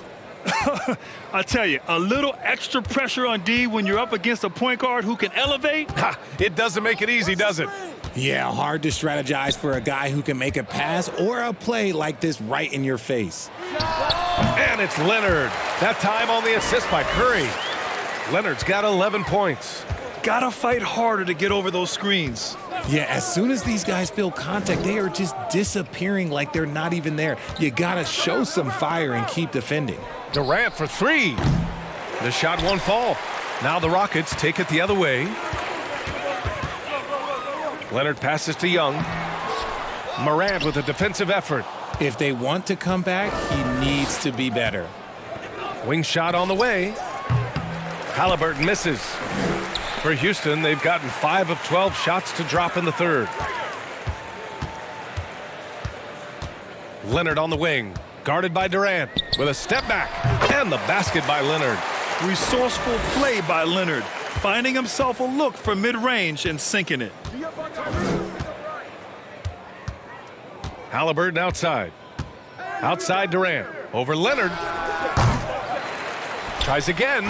I tell you, a little extra pressure on D when you're up against a point guard who can elevate. Ha, it doesn't make it easy, does it? Yeah, hard to strategize for a guy who can make a pass or a play like this right in your face. And it's Leonard. That time on the assist by Curry. Leonard's got 11 points. Gotta fight harder to get over those screens. Yeah, as soon as these guys feel contact, they are just disappearing like they're not even there. You gotta show some fire and keep defending. Durant for 3. The shot won't fall. Now the Rockets take it the other way. Leonard passes to Young. Morant with a defensive effort. If they want to come back, he needs to be better. Wing shot on the way. Halliburton misses. For Houston, they've gotten 5 of 12 shots to drop in the third. Leonard on the wing, guarded by Durant with a step back, and the basket by Leonard. Resourceful play by Leonard, finding himself a look for mid-range and sinking it. Halliburton outside. Outside Durant, over Leonard. Tries again,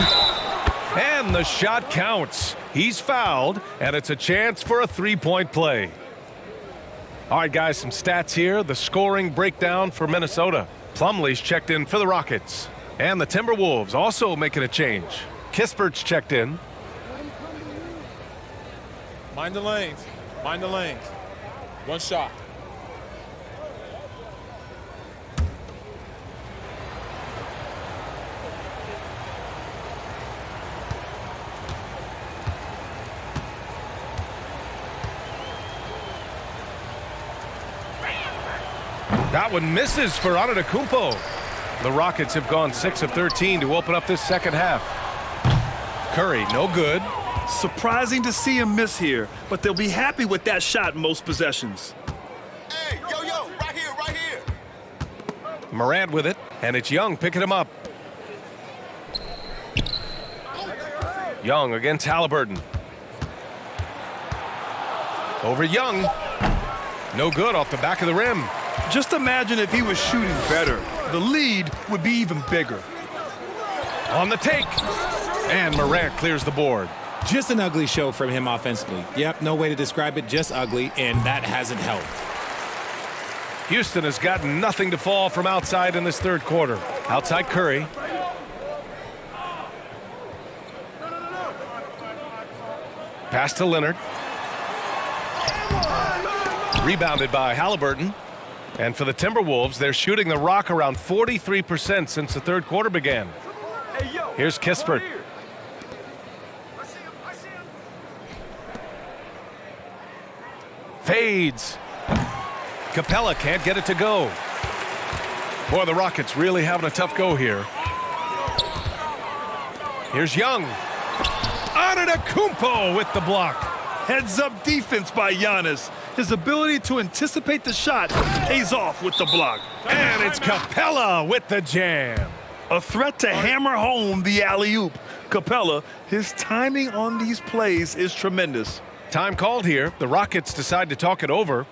and the shot counts. He's fouled, and it's a chance for a 3-point play. All right, guys, some stats here. The scoring breakdown for Minnesota. Plumlee's checked in for the Rockets. And the Timberwolves also making a change. Kispert's checked in. Mind the lanes. Mind the lanes. 1 shot. That one misses for Antetokounmpo. The Rockets have gone 6 of 13 to open up this second half. Curry, no good. Surprising to see him miss here, but they'll be happy with that shot in most possessions. Hey, yo, right here. Morant with it, and it's Young picking him up. Young against Halliburton. Over Young. No good off the back of the rim. Just imagine if he was shooting better. The lead would be even bigger. On the take. And Morant clears the board. Just an ugly show from him offensively. Yep, no way to describe it, just ugly, and that hasn't helped. Houston has gotten nothing to fall from outside in this third quarter. Outside Curry. Pass to Leonard. Rebounded by Halliburton. And for the Timberwolves, they're shooting the rock around 43% since the third quarter began. Here's Kispert. Fades. Capella can't get it to go. Boy, the Rockets really having a tough go here. Here's Young. Antetokounmpo with the block. Heads-up defense by Giannis. His ability to anticipate the shot pays off with the block. And it's Capella with the jam. A threat to hammer home the alley-oop. Capella, his timing on these plays is tremendous. Time called here. The Rockets decide to talk it over.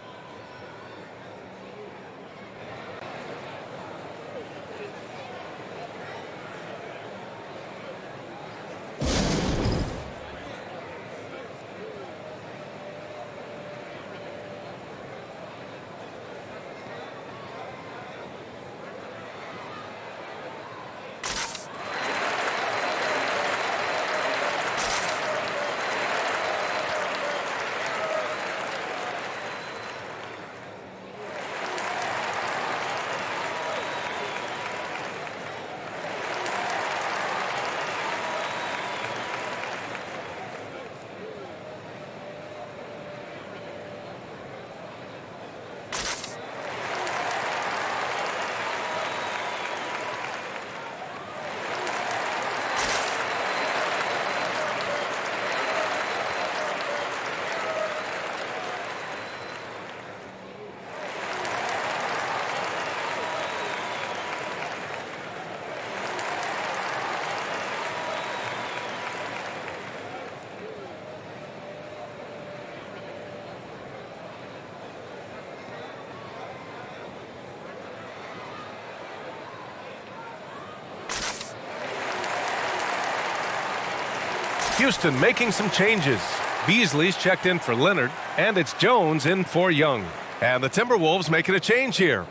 Houston making some changes. Beasley's checked in for Leonard, and it's Jones in for Young. And the Timberwolves making a change here.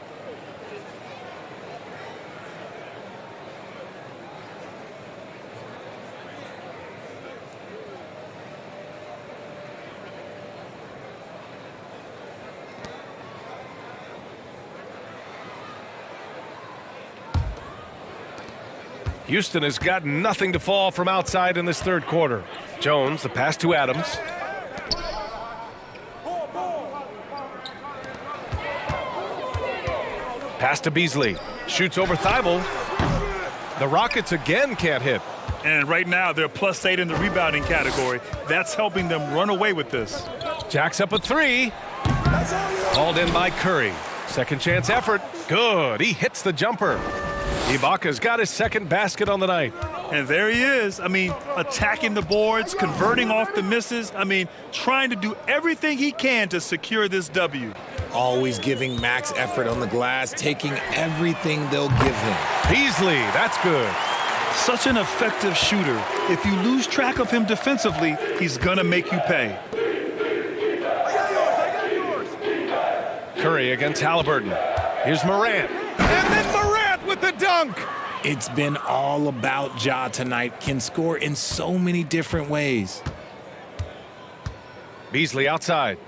Houston has got nothing to fall from outside in this third quarter. Jones, the pass to Adams. Pass to Beasley. Shoots over Thibault. The Rockets again can't hit. And right now, they're +8 in the rebounding category. That's helping them run away with this. Jacks up a three. Called in by Curry. Second chance effort. Good. He hits the jumper. Ibaka's got his second basket on the night. And there he is. I mean, attacking the boards, converting off the misses. I mean, trying to do everything he can to secure this W. Always giving max effort on the glass, taking everything they'll give him. Beasley, that's good. Such an effective shooter. If you lose track of him defensively, he's gonna make you pay. Curry against Halliburton. Here's Morant. And then Morant with the dunk. It's been all about Ja tonight. Can score in so many different ways. Beasley outside.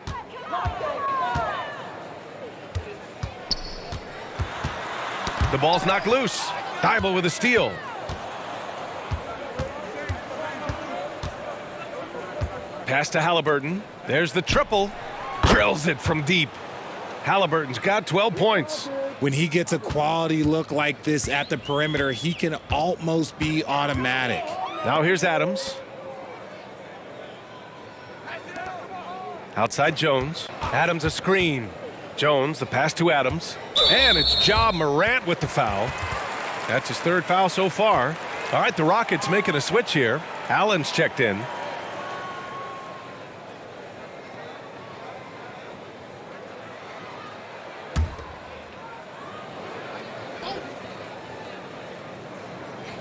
The ball's knocked loose. Thibault with a steal. Pass to Halliburton. There's the triple. Drills it from deep. Halliburton's got 12 points. When he gets a quality look like this at the perimeter, he can almost be automatic. Now here's Adams. Outside Jones. Adams a screen. Jones, the pass to Adams. And it's Ja Morant with the foul. That's his third foul so far. All right, the Rockets making a switch here. Allen's checked in.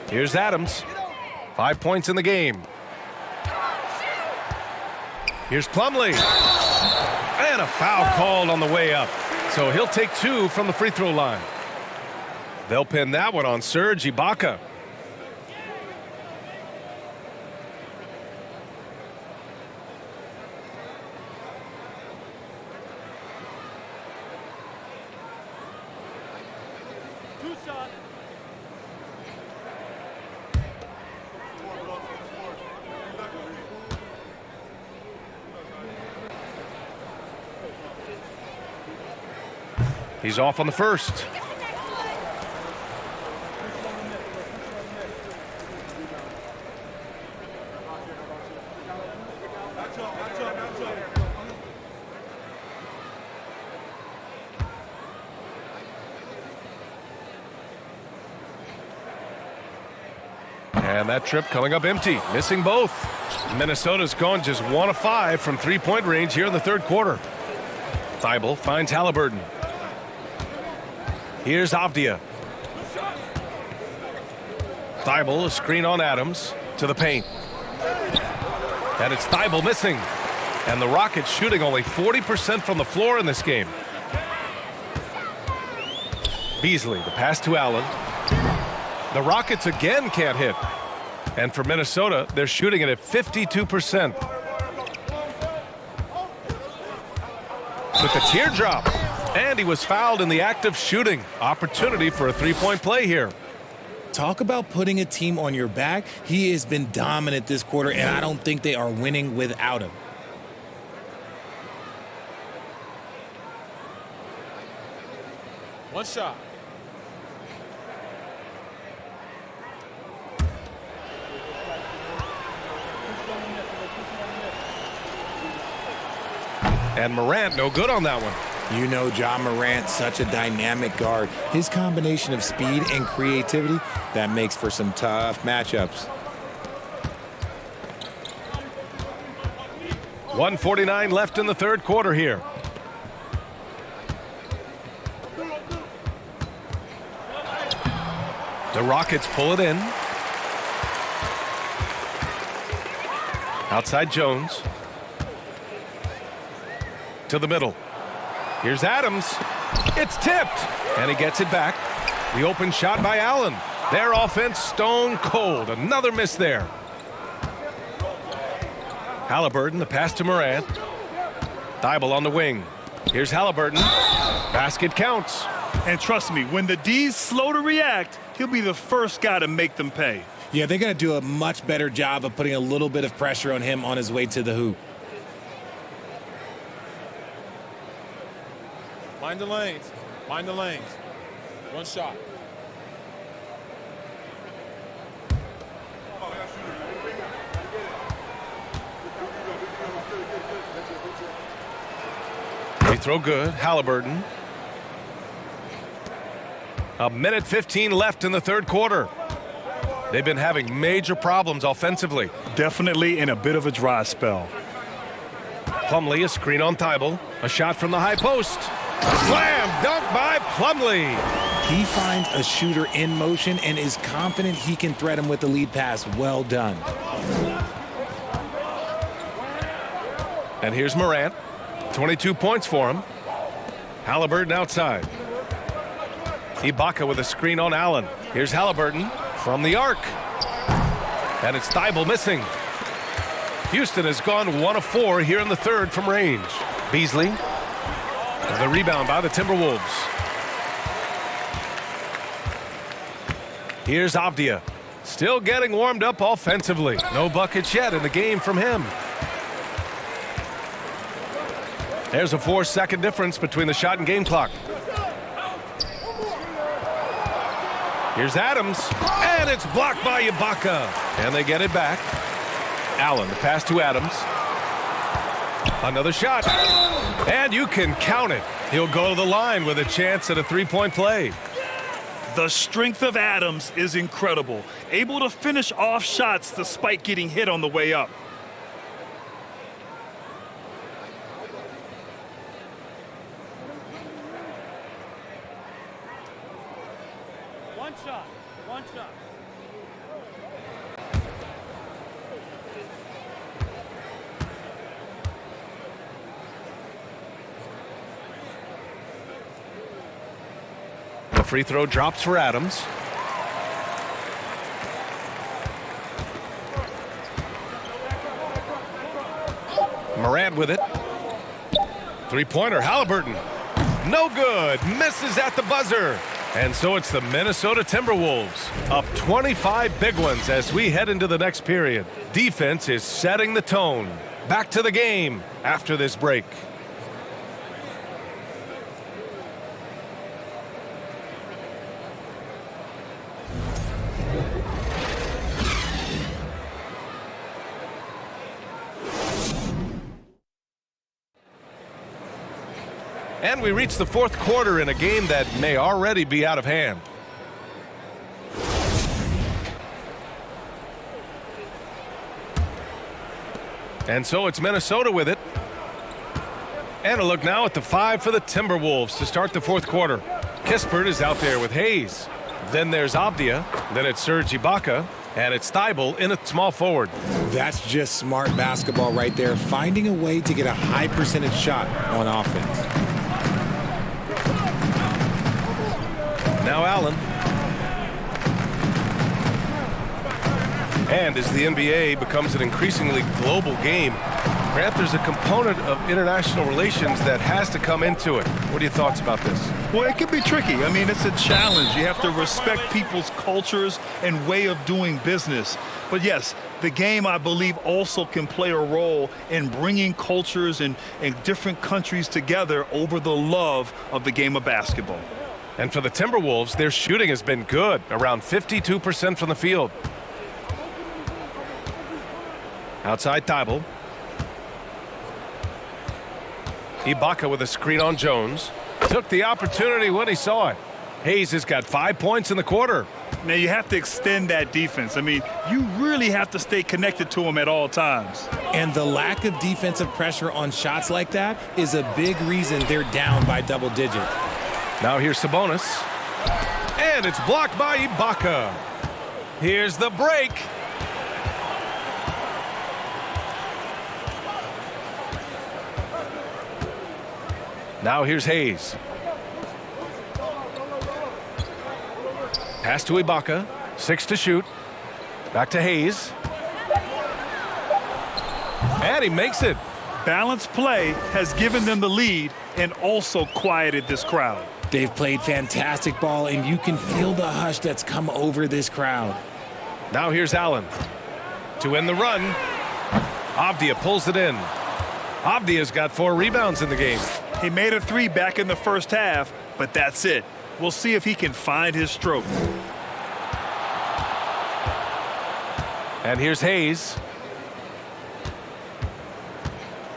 Here's Adams. 5 points in the game. Here's Plumlee. And a foul called on the way up. So he'll take 2 from the free throw line. They'll pin that one on Serge Ibaka. He's off on the first. And that trip coming up empty, missing both. Minnesota's gone just 1 of 5 from three-point range here in the third quarter. Thibault finds Halliburton. Here's Avdia. Thibault, a screen on Adams to the paint. And it's Thibault missing. And the Rockets shooting only 40% from the floor in this game. Beasley, the pass to Allen. The Rockets again can't hit. And for Minnesota, they're shooting it at 52%. With the teardrop. And he was fouled in the act of shooting. Opportunity for a three-point play here. Talk about putting a team on your back. He has been dominant this quarter, and I don't think they are winning without him. One shot. And Morant, no good on that one. You know Ja Morant, such a dynamic guard. His combination of speed and creativity, that makes for some tough matchups. 1:49 left in the third quarter here. The Rockets pull it in. Outside Jones. To the middle. Here's Adams. It's tipped. And he gets it back. The open shot by Allen. Their offense stone cold. Another miss there. Halliburton, the pass to Morant. Thibault on the wing. Here's Halliburton. Basket counts. And trust me, when the D's slow to react, he'll be the first guy to make them pay. Yeah, they're going to do a much better job of putting a little bit of pressure on him on his way to the hoop. Mind the lanes. Mind the lanes. One shot. Free throw good. Halliburton. 1:15 left in the third quarter. They've been having major problems offensively. Definitely in a bit of a dry spell. Plumlee, a screen on Thibault. A shot from the high post. Slam dunk by Plumlee. He finds a shooter in motion and is confident he can thread him with the lead pass. Well done. And here's Morant. 22 points for him. Halliburton outside. Ibaka with a screen on Allen. Here's Halliburton from the arc. And it's Thibault missing. Houston has gone 1 of 4 here in the third from range. Beasley. The rebound by the Timberwolves. Here's Avdia. Still getting warmed up offensively. No buckets yet in the game from him. There's a 4-second difference between the shot and game clock. Here's Adams. And it's blocked by Ibaka. And they get it back. Allen, the pass to Adams. Another shot. And you can count it. He'll go to the line with a chance at a three-point play. The strength of Adams is incredible. Able to finish off shots despite getting hit on the way up. One shot. One shot. The free throw drops for Adams. Morant with it. Three-pointer, Halliburton. No good. Misses at the buzzer. And so it's the Minnesota Timberwolves up 25 big ones as we head into the next period. Defense is setting the tone. Back to the game after this break. And we reach the fourth quarter in a game that may already be out of hand. And so it's Minnesota with it. And a look now at the 5 for the Timberwolves to start the fourth quarter. Kispert is out there with Hayes. Then there's Avdia. Then it's Serge Ibaka. And it's Thibault in a small forward. That's just smart basketball right there, finding a way to get a high percentage shot on offense. Now Allen. And as the NBA becomes an increasingly global game, Grant, there's a component of international relations that has to come into it. What are your thoughts about this? Well, it can be tricky. I mean, it's a challenge. You have to respect people's cultures and way of doing business. But yes, the game, I believe, also can play a role in bringing cultures and different countries together over the love of the game of basketball. And for the Timberwolves, their shooting has been good, around 52% from the field. Outside Thibault. Ibaka with a screen on Jones. Took the opportunity when he saw it. Hayes has got 5 points in the quarter. Now you have to extend that defense. I mean, you really have to stay connected to him at all times. And the lack of defensive pressure on shots like that is a big reason they're down by double digits. Now here's Sabonis. And it's blocked by Ibaka. Here's the break. Now here's Hayes. Pass to Ibaka. 6 to shoot. Back to Hayes. And he makes it. Balanced play has given them the lead and also quieted this crowd. They've played fantastic ball, and you can feel the hush that's come over this crowd. Now here's Allen. To end the run. Avdia pulls it in. Avdia's got 4 rebounds in the game. He made a 3 back in the first half, but that's it. We'll see if he can find his stroke. And here's Hayes.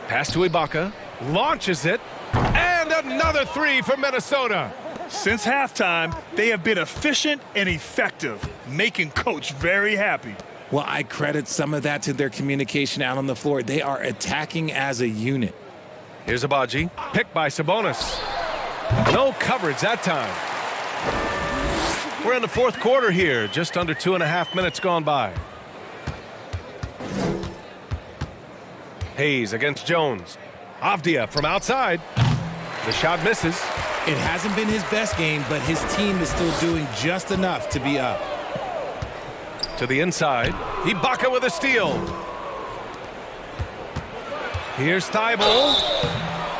Pass to Ibaka. Launches it. And another 3 for Minnesota. Since halftime, they have been efficient and effective, making Coach very happy. Well, I credit some of that to their communication out on the floor. They are attacking as a unit. Here's Abaji. Picked by Sabonis. No coverage that time. We're in the fourth quarter here. Just under 2.5 minutes gone by. Hayes against Jones. Avdia from outside. The shot misses. It hasn't been his best game, but his team is still doing just enough to be up. To the inside. Ibaka with a steal. Here's Thibault.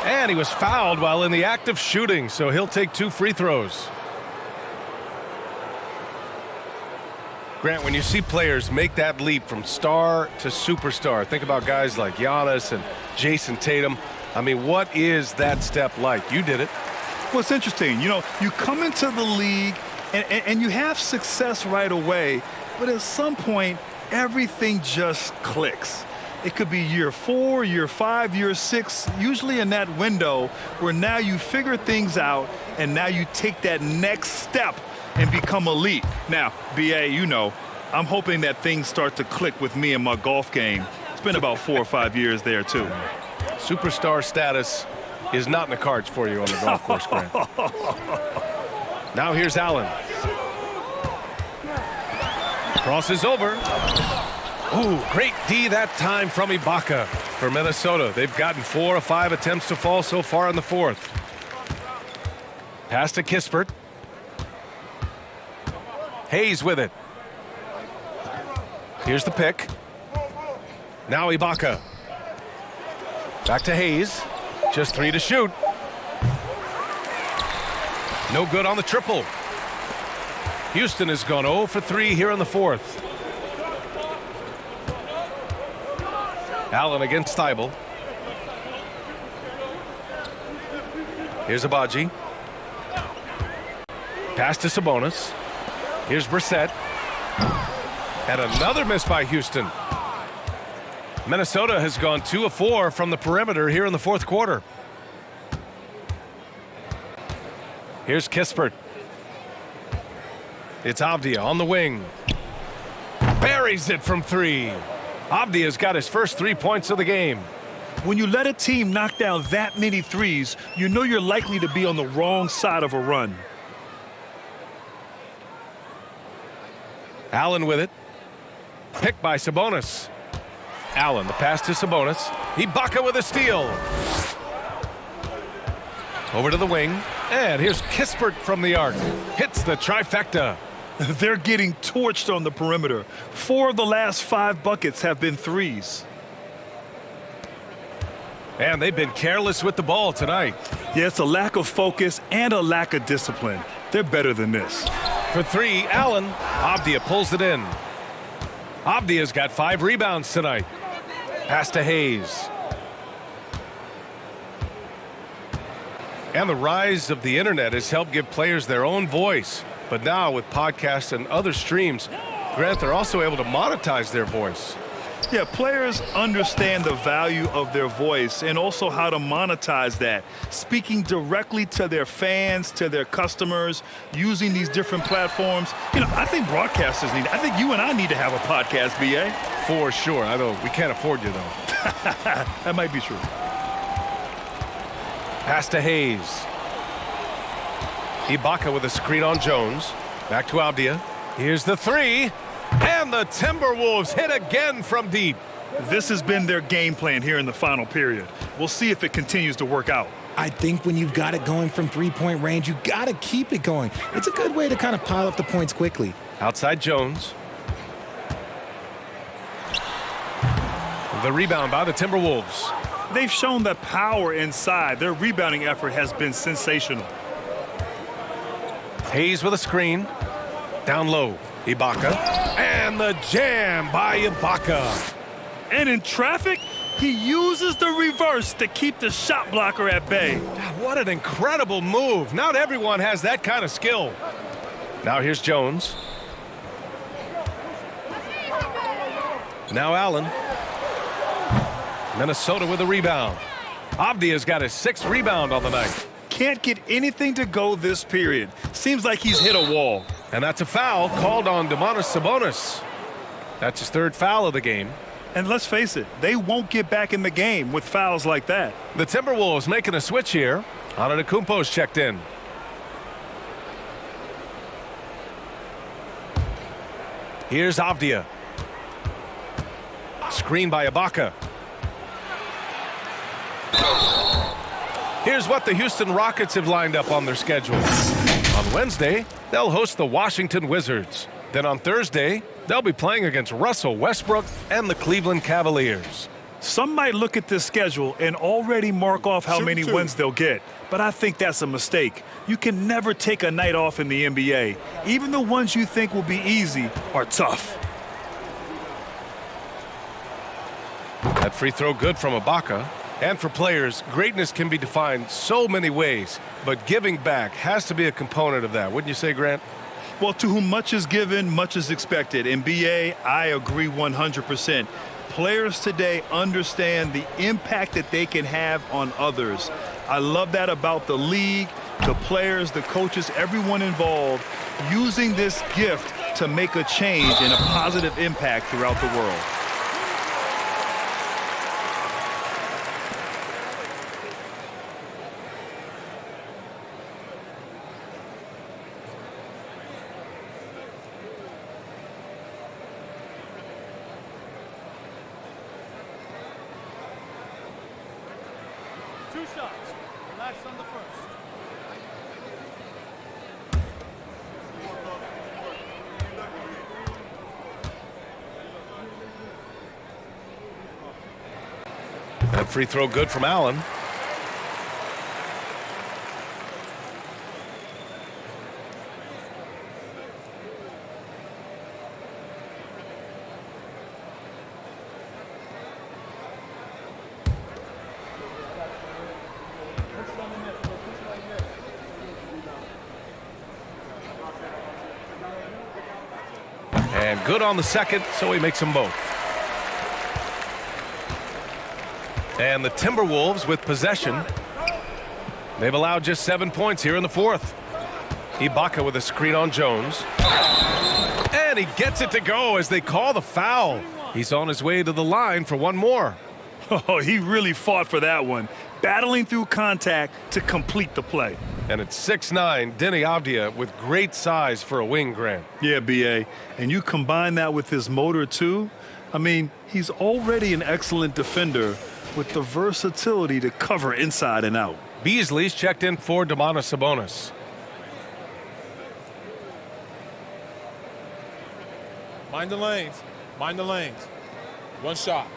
And he was fouled while in the act of shooting, so he'll take 2 free throws. Grant, when you see players make that leap from star to superstar, think about guys like Giannis and Jason Tatum. I mean, what is that step like? You did it. Well, it's interesting. You know, you come into the league and you have success right away, but at some point, everything just clicks. It could be year 4, year 5, year 6, usually in that window where now you figure things out and now you take that next step and become elite. Now, BA, you know, I'm hoping that things start to click with me and my golf game. It's been about 4 or 5 years there, too. Superstar status is not in the cards for you on the golf course, Grant. Now here's Allen. Crosses over. Ooh, great D that time from Ibaka for Minnesota. They've gotten 4 or 5 attempts to fall so far in the fourth. Pass to Kispert. Hayes with it. Here's the pick. Now Ibaka. Back to Hayes. Just 3 to shoot. No good on the triple. Houston has gone 0 for 3 here in the fourth. Allen against Thibault. Here's Abaji. Pass to Sabonis. Here's Brissett. And another miss by Houston. Minnesota has gone 2 of 4 from the perimeter here in the fourth quarter. Here's Kispert. It's Avdia on the wing. Buries it from 3. Avdia's got his first 3 points of the game. When you let a team knock down that many threes, you know you're likely to be on the wrong side of a run. Allen with it. Picked by Sabonis. Allen, the pass to Sabonis. Ibaka with a steal. Over to the wing. And here's Kispert from the arc. Hits the trifecta. They're getting torched on the perimeter. 4 of the last 5 buckets have been threes. And they've been careless with the ball tonight. Yeah, it's a lack of focus and a lack of discipline. They're better than this. For 3, Allen. Avdia pulls it in. Avdia's got 5 rebounds tonight. Pass to Hayes. And the rise of the internet has helped give players their own voice. But now with podcasts and other streams, Grant, they're also able to monetize their voice. Yeah, players understand the value of their voice and also how to monetize that. Speaking directly to their fans, to their customers, using these different platforms. You know, I think broadcasters need, I think you and I need to have a podcast, BA. For sure. I know we can't afford you, though. That might be true. Pass to Hayes. Ibaka with a screen on Jones. Back to Avdia. Here's the 3. And the Timberwolves hit again from deep. This has been their game plan here in the final period. We'll see if it continues to work out. I think when you've got it going from 3-point range, you got to keep it going. It's a good way to kind of pile up the points quickly. Outside Jones. The rebound by the Timberwolves. They've shown the power inside. Their rebounding effort has been sensational. Hayes with a screen. Down low. Ibaka. And the jam by Ibaka. And in traffic, he uses the reverse to keep the shot blocker at bay. What an incredible move. Not everyone has that kind of skill. Now here's Jones. Now Allen. Minnesota with a rebound. Avdia's got his 6th rebound on the night. Can't get anything to go this period. Seems like he's hit a wall. And that's a foul called on Domantas Sabonis. That's his 3rd foul of the game. And let's face it, they won't get back in the game with fouls like that. The Timberwolves making a switch here. Antetokounmpo's checked in. Here's Avdia. Screen by Ibaka. Here's what the Houston Rockets have lined up on their schedule. On Wednesday, they'll host the Washington Wizards. Then on Thursday, they'll be playing against Russell Westbrook and the Cleveland Cavaliers. Some might look at this schedule and already mark off how many wins they'll get, but I think that's a mistake. You can never take a night off in the NBA. Even the ones you think will be easy are tough. That free throw good from Ibaka. And for players, greatness can be defined so many ways, but giving back has to be a component of that. Wouldn't you say, Grant? Well, to whom much is given, much is expected. In BA, I agree 100%. Players today understand the impact that they can have on others. I love that about the league. The players, the coaches, everyone involved using this gift to make a change and a positive impact throughout the world. Two shots. Relax on the first. That free throw good from Allen. And good on the second, so he makes them both. And the Timberwolves with possession. They've allowed just 7 points here in the fourth. Ibaka with a screen on Jones. And he gets it to go as they call the foul. He's on his way to the line for one more. Oh, he really fought for that one, battling through contact to complete the play. And it's 6'9", Denny Avdia with great size for a wing, Grant. Yeah, B.A., and you combine that with his motor, too. I mean, he's already an excellent defender with the versatility to cover inside and out. Beasley's checked in for Domantas Sabonis. Mind the lanes. Mind the lanes. One shot.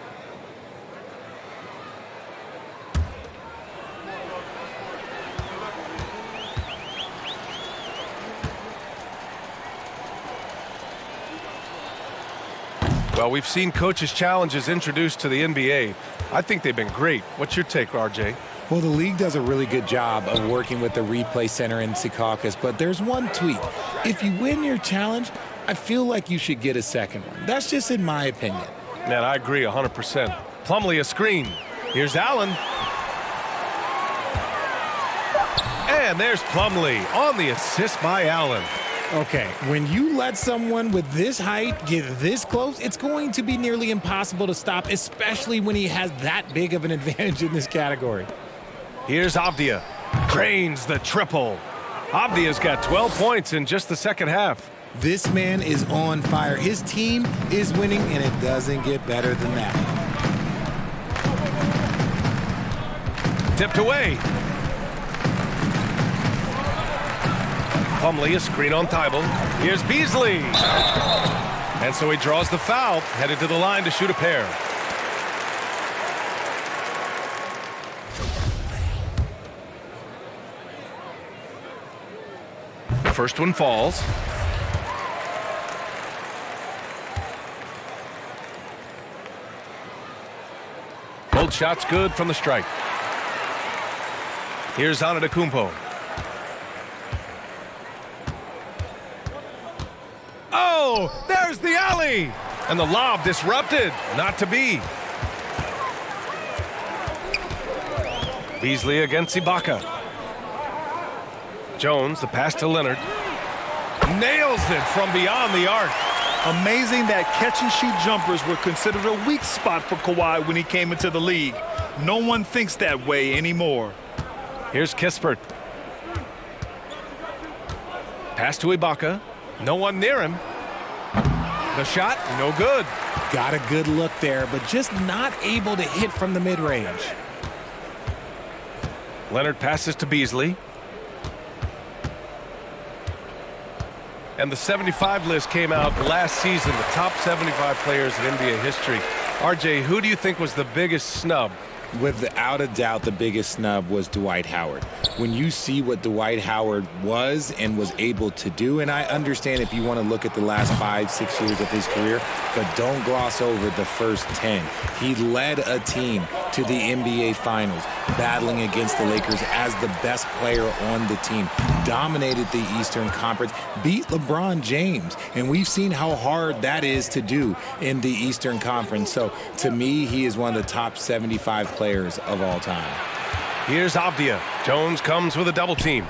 Well, we've seen coaches' challenges introduced to the NBA. I think they've been great. What's your take, RJ? Well, the league does a really good job of working with the replay center in Secaucus, but there's one tweak. If you win your challenge, I feel like you should get a second one. That's just in my opinion. Man, I agree 100%. Plumlee a screen. Here's Allen. And there's Plumlee on the assist by Allen. Okay, when you let someone with this height get this close, it's going to be nearly impossible to stop, especially when he has that big of an advantage in this category. Here's Avdia. Drains the triple. Avdia's got 12 points in just the second half. This man is on fire. His team is winning, and it doesn't get better than that. Tipped away. Plumlee a screen on Thibault. Here's Beasley. And so he draws the foul, headed to the line to shoot a pair. The first one falls. Both shots good from the strike. Here's Antetokounmpo. Oh, there's the alley. And the lob disrupted. Not to be. Beasley against Ibaka. Jones, the pass to Leonard. Nails it from beyond the arc. Amazing that catch-and-shoot jumpers were considered a weak spot for Kawhi when he came into the league. No one thinks that way anymore. Here's Kispert. Pass to Ibaka. No one near him. The shot, no good. Got a good look there, but just not able to hit from the mid-range. Leonard passes to Beasley. And the 75 list came out last season, the top 75 players in NBA history. RJ, who do you think was the biggest snub? Without a doubt, the biggest snub was Dwight Howard. When you see what Dwight Howard was and was able to do, and I understand if you want to look at the last 5-6 years of his career, but don't gloss over the first 10. He led a team to the NBA Finals, battling against the Lakers as the best player on the team, dominated the Eastern Conference, beat LeBron James, and we've seen how hard that is to do in the Eastern Conference. So to me, he is one of the top 75 players of all time. Here's Avdia. Jones comes with a double team.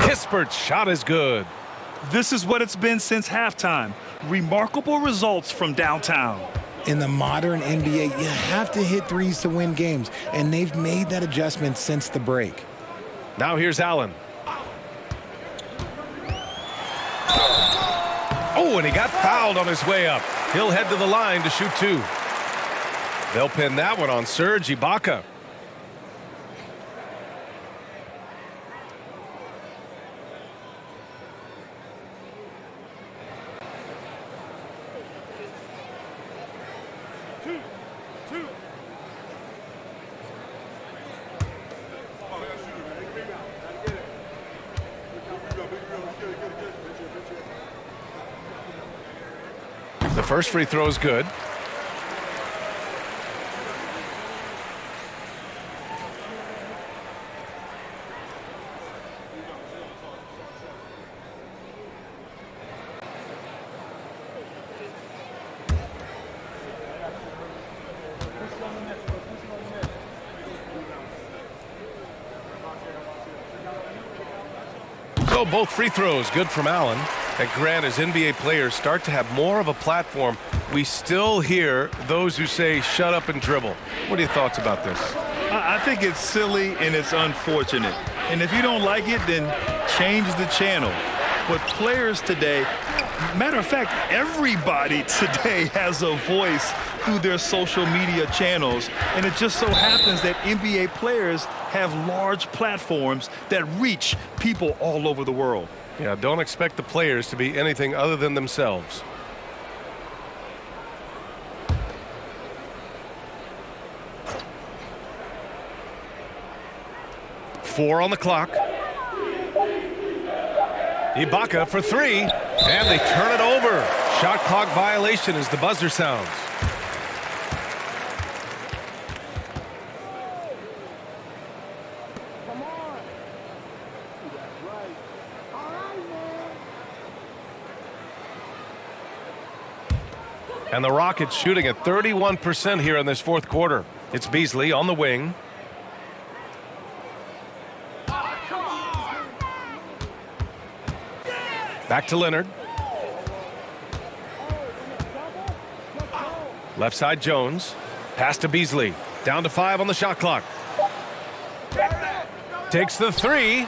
Kispert's shot is good. This is what it's been since halftime. Remarkable results from downtown. In the modern NBA, you have to hit threes to win games, and they've made that adjustment since the break. Now here's Allen. Oh, and he got fouled on his way up. He'll head to the line to shoot 2. They'll pin that one on Serge Ibaka. The first free throw is good. So both free throws good from Allen. And Grant, as NBA players start to have more of a platform, we still hear those who say shut up and dribble. What are your thoughts about this? I think it's silly and it's unfortunate. And if you don't like it, then change the channel. But players today, matter of fact, everybody today has a voice through their social media channels. And it just so happens that NBA players have large platforms that reach people all over the world. Yeah, don't expect the players to be anything other than themselves. Four on the clock. Ibaka for 3, and they turn it over. Shot clock violation as the buzzer sounds. And the Rockets shooting at 31% here in this fourth quarter. It's Beasley on the wing. Back to Leonard. Left side Jones. Pass to Beasley. Down to 5 on the shot clock. Takes the 3.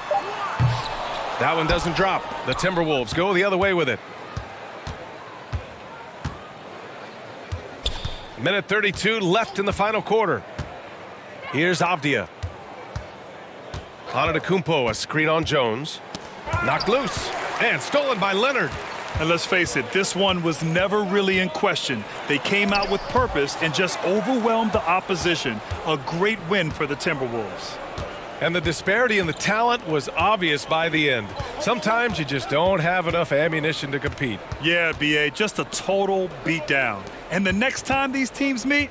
That one doesn't drop. The Timberwolves go the other way with it. Minute 32 left in the final quarter. Here's Avdia. Antetokounmpo, a screen on Jones. Knocked loose and stolen by Leonard. And let's face it, this one was never really in question. They came out with purpose and just overwhelmed the opposition. A great win for the Timberwolves. And the disparity in the talent was obvious by the end. Sometimes you just don't have enough ammunition to compete. Yeah, BA, just a total beatdown. And the next time these teams meet,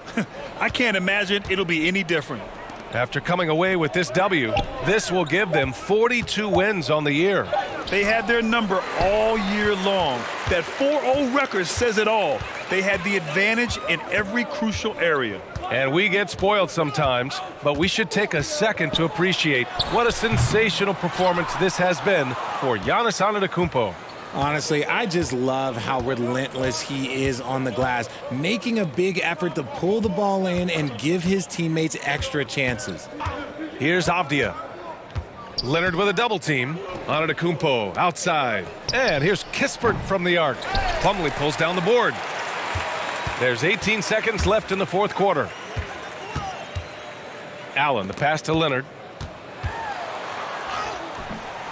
I can't imagine it'll be any different. After coming away with this W, this will give them 42 wins on the year. They had their number all year long. That 4-0 record says it all. They had the advantage in every crucial area. And we get spoiled sometimes, but we should take a second to appreciate what a sensational performance this has been for Giannis Antetokounmpo. Honestly, I just love how relentless he is on the glass, making a big effort to pull the ball in and give his teammates extra chances. Here's Avdia. Leonard with a double team. Antetokounmpo outside. And here's Kispert from the arc. Plumlee pulls down the board. There's 18 seconds left in the fourth quarter. Allen, the pass to Leonard.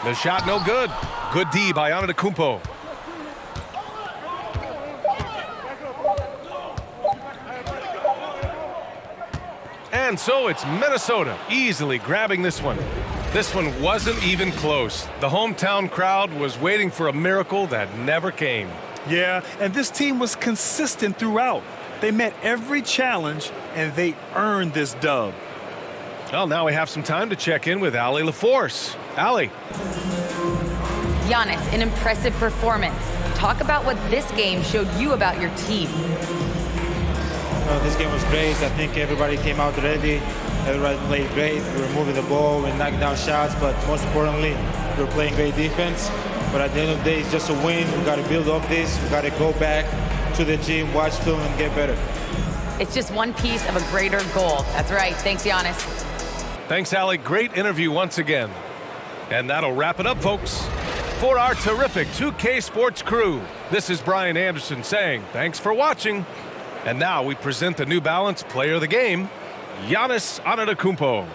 The shot no good. Good D by Antetokounmpo. And so it's Minnesota easily grabbing this one. This one wasn't even close. The hometown crowd was waiting for a miracle that never came. Yeah, and this team was consistent throughout. They met every challenge, and they earned this dub. Well, now we have some time to check in with Allie LaForce. Allie. Giannis, an impressive performance. Talk about what this game showed you about your team. This game was great. I think everybody came out ready. Everybody played great. We were moving the ball, we knocked down shots, but most importantly, we were playing great defense. But at the end of the day, it's just a win. We got to build up this. We got to go back to the gym, watch film, and get better. It's just one piece of a greater goal. That's right. Thanks, Giannis. Thanks, Allie. Great interview once again. And that'll wrap it up, folks. For our terrific 2K Sports crew, this is Brian Anderson saying thanks for watching. And now we present the New Balance Player of the Game, Giannis Antetokounmpo.